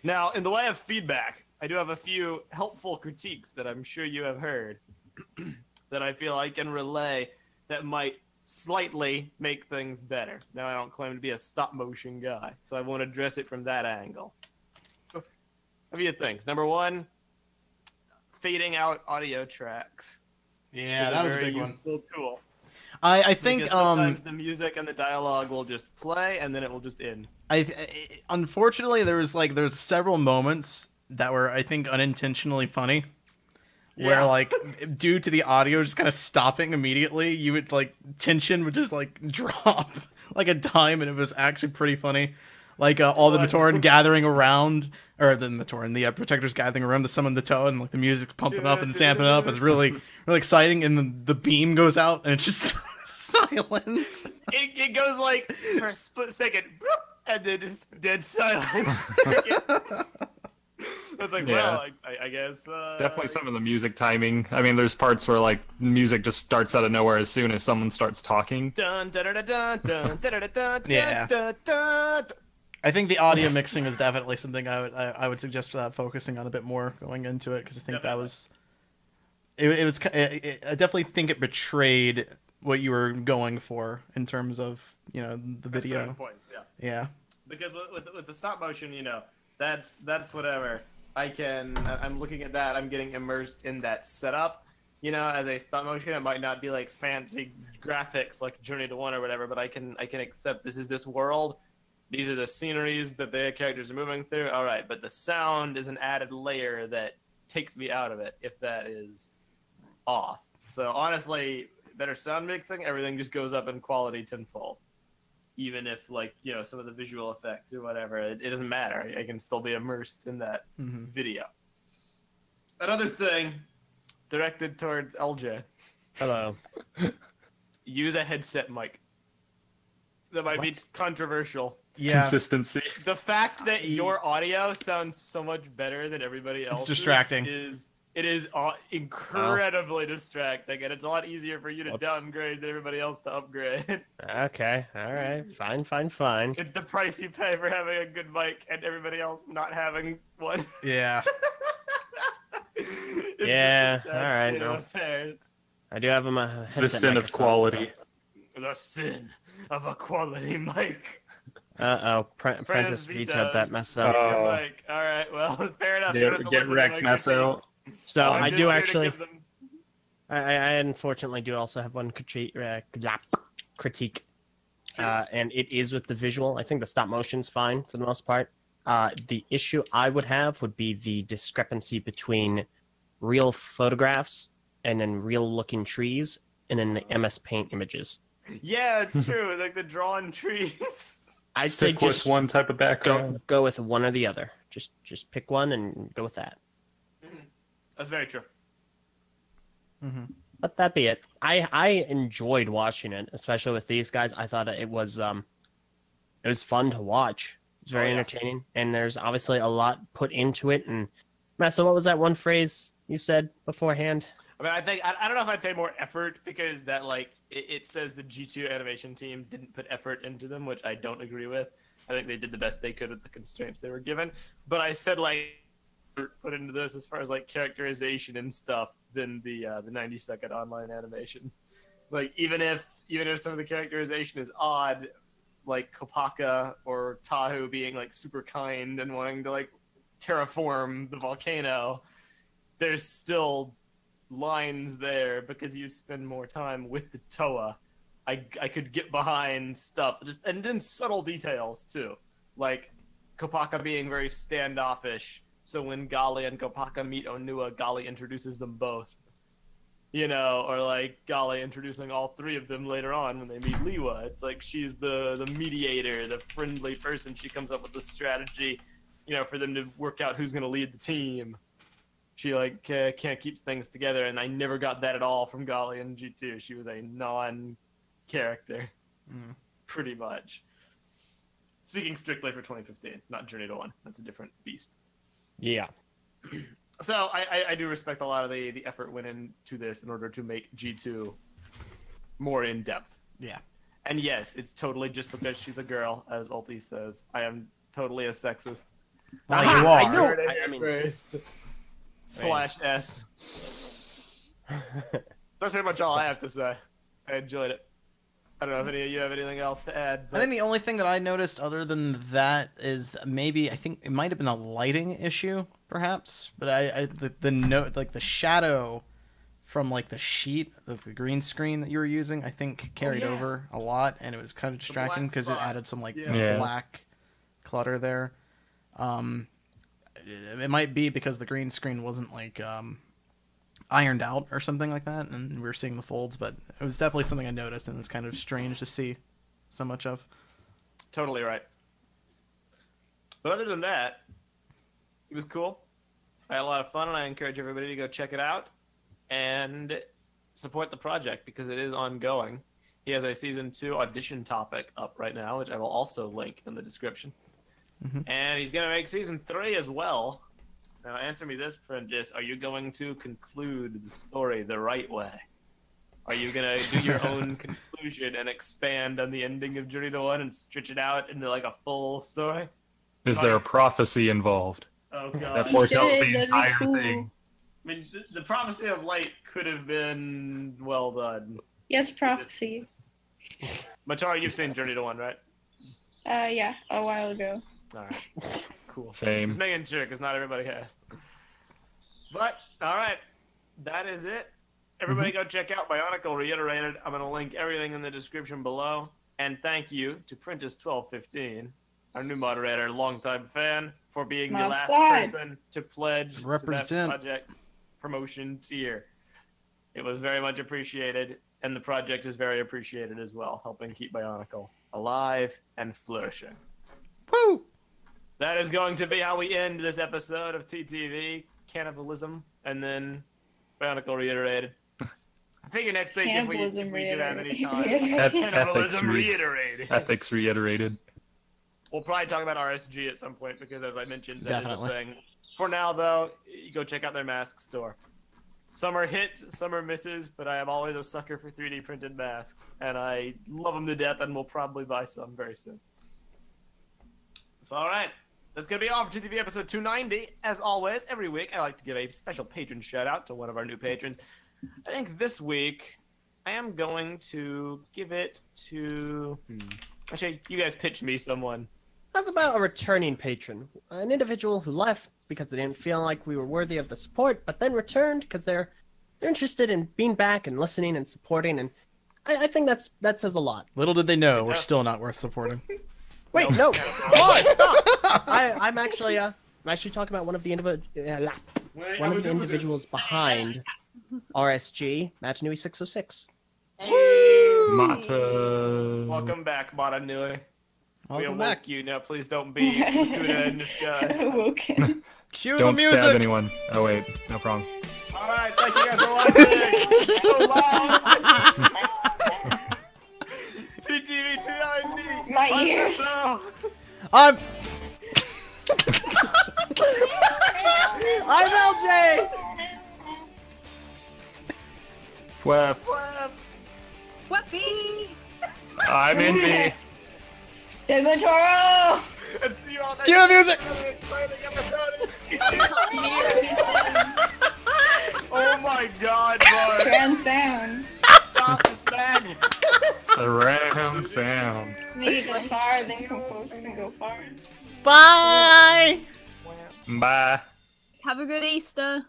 Now, in the way of feedback, I do have a few helpful critiques that I'm sure you have heard that I feel I can relay that might slightly make things better. Now, I don't claim to be a stop-motion guy, so I won't address it from that angle. A few things. Number one, fading out audio tracks. Yeah, that was a big one. Useful tool. I think Because sometimes the music and the dialogue will just play and then it will just end. Unfortunately there's several moments that were, I think, unintentionally funny. Where like due to the audio just kind of stopping immediately, you would tension would just drop like a dime, and it was actually pretty funny. Like all the Matoran gathering around, or the Matoran, the protectors gathering around to summon the toe, and like the music's pumping up and sampling up. It's really really exciting, and then the beam goes out, and it's just silence. It goes like for a split second, and then just dead silence. I was like, well, I guess. Definitely some of the music timing. I mean, there's parts where like music just starts out of nowhere as soon as someone starts talking. Dun, dun, dun, dun, dun, dun, dun, dun, Yeah. dun, dun. I think the audio mixing is definitely something I would suggest focusing on a bit more going into it, because I think that was I definitely think it betrayed what you were going for in terms of the video. Certain points, Yeah. Because with the stop motion, that's whatever. I'm looking at that. I'm getting immersed in that setup. As a stop motion, it might not be like fancy graphics like Journey to One or whatever, but I can accept this is this world. These are the sceneries that the characters are moving through. All right, but the sound is an added layer that takes me out of it if that is off. So honestly, better sound mixing, everything just goes up in quality tenfold. Even if some of the visual effects or whatever, it doesn't matter. I can still be immersed in that video. Another thing directed towards Eljay. Hello. Use a headset mic. That might be controversial. Yeah. Consistency. The fact that your audio sounds so much better than everybody else's distracting. It is incredibly distracting, and it's a lot easier for you to downgrade than everybody else to upgrade. Okay, all right, fine. It's the price you pay for having a good mic and everybody else not having one. Yeah. Yeah, just a sad all right, state of no. affairs. I do have a headset The sin of microphone, quality. The sin of a quality mic. So. Prentice vetoed that mess up. Oh. Mic. All right, well, fair enough. Get- You don't have to get listen to wrecked, my Meso. critiques. So I'm I just do here to actually. give them- I unfortunately do also have one critique, and it is with the visual. I think the stop motion's fine for the most part. The issue I would have would be the discrepancy between real photographs and then real-looking trees, and then the MS Paint images. Yeah, it's true. Like the drawn trees. I'd say Stick with just one type of background. go with one or the other. Just pick one and go with that. That's very true. Let that be it. I enjoyed watching it, especially with these guys. I thought it was fun to watch. It was very entertaining, and there's obviously a lot put into it. And Meso, what was that one phrase you said beforehand? I mean, I don't know if I'd say more effort, because that it says the G2 animation team didn't put effort into them, which I don't agree with. I think they did the best they could with the constraints they were given. But I said put into this as far as characterization and stuff than the 90-second online animations. Even if some of the characterization is odd, like Kopaka or Tahu being super kind and wanting to terraform the volcano, there's still lines there because you spend more time with the Toa. I could get behind stuff, and then subtle details too, like Kopaka being very standoffish. So when Gali and Kopaka meet Onua, Gali introduces them both. Or Gali introducing all three of them later on when they meet Liwa. It's she's the mediator, the friendly person. She comes up with the strategy, for them to work out who's going to lead the team. She can't keep things together, and I never got that at all from Gali in G2. She was a non-character, pretty much. Speaking strictly for 2015, not Journey to One. That's a different beast. Yeah. So I do respect a lot of the effort went into this in order to make G2 more in depth. Yeah. And yes, it's totally just because she's a girl, as Ulti says. I am totally a sexist. Well, you I are. know. I mean, first. /S. That's pretty much all I have to say. I enjoyed it. I don't know if any of you have anything else to add. I think the only thing that I noticed other than that is maybe I think it might have been a lighting issue, perhaps. But the note like the shadow from like the sheet of the green screen that you were using, I think carried over a lot, and it was kind of distracting because it added some like black clutter there. It might be because the green screen wasn't like ironed out or something like that, and we were seeing the folds, but it was definitely something I noticed, and it was kind of strange to see so much of. Totally right. But other than that, it was cool. I had a lot of fun, and I encourage everybody to go check it out and support the project because it is ongoing. He has a season 2 audition topic up right now, which I will also link in the description. And he's going to make season 3 as well. Now, answer me this, Prentice. Are you going to conclude the story the right way? Are you going to do your own conclusion and expand on the ending of Journey to One and stretch it out into like a full story? Is there a prophecy involved Oh, that God. foretells That'd the be entire cool. thing? I mean, the prophecy of light could have been well done. Yes, prophecy. Matara, you've seen Journey to One, right? Yeah, a while ago. All right. Cool. Same. Just making sure, because not everybody has. But, all right. That is it. Everybody go check out Bionicle Reiterated. I'm going to link everything in the description below. And thank you to Prentice1215, our new moderator, longtime fan, for being the Mod last Squad. person to pledge to Represent. that project promotion tier. It was very much appreciated, and the project is very appreciated as well, helping keep Bionicle alive and flourishing. Woo! That is going to be how we end this episode of TTV Cannibalism, and then Bionicle Reiterated. I figure next week if we do have any time. Cannibalism Reiterated. Ethics reiterated. We'll probably talk about RSG at some point because, as I mentioned, that Definitely. is a thing. For now, though, you go check out their mask store. Some are hits, some are misses, but I am always a sucker for 3D printed masks, and I love them to death, and will probably buy some very soon. So, all right. That's going to be all for TTV episode 290. As always, every week, I like to give a special patron shout-out to one of our new patrons. I think this week, I am going to give it to... Actually, you guys pitch me someone. How's about a returning patron? An individual who left because they didn't feel like we were worthy of the support, but then returned because they're interested in being back and listening and supporting, and I think that says a lot. Little did they know, we're still not worth supporting. Wait, no! God, stop! I'm actually talking about one of the individuals behind RSG, Matanui 606. Mata. Welcome back, Mata Nui. We Welcome awoke back. you. Now please don't be Kuda in disguise. Awoken. Cue Don't the music! stab anyone. Oh wait, no problem. All right, thank you guys for watching. So loud. TTV 290. My ears. I'm... I'm Eljay! Phweff. Whoopee! I'm Invi. Deadmatoro! And see you all next Cue the music! Another exciting episode. Oh my god, Mark. Grand sound. Stop this bag. Surround sound. Make it go far, then come close, then go far. Bye! Bye. Have a good Easter.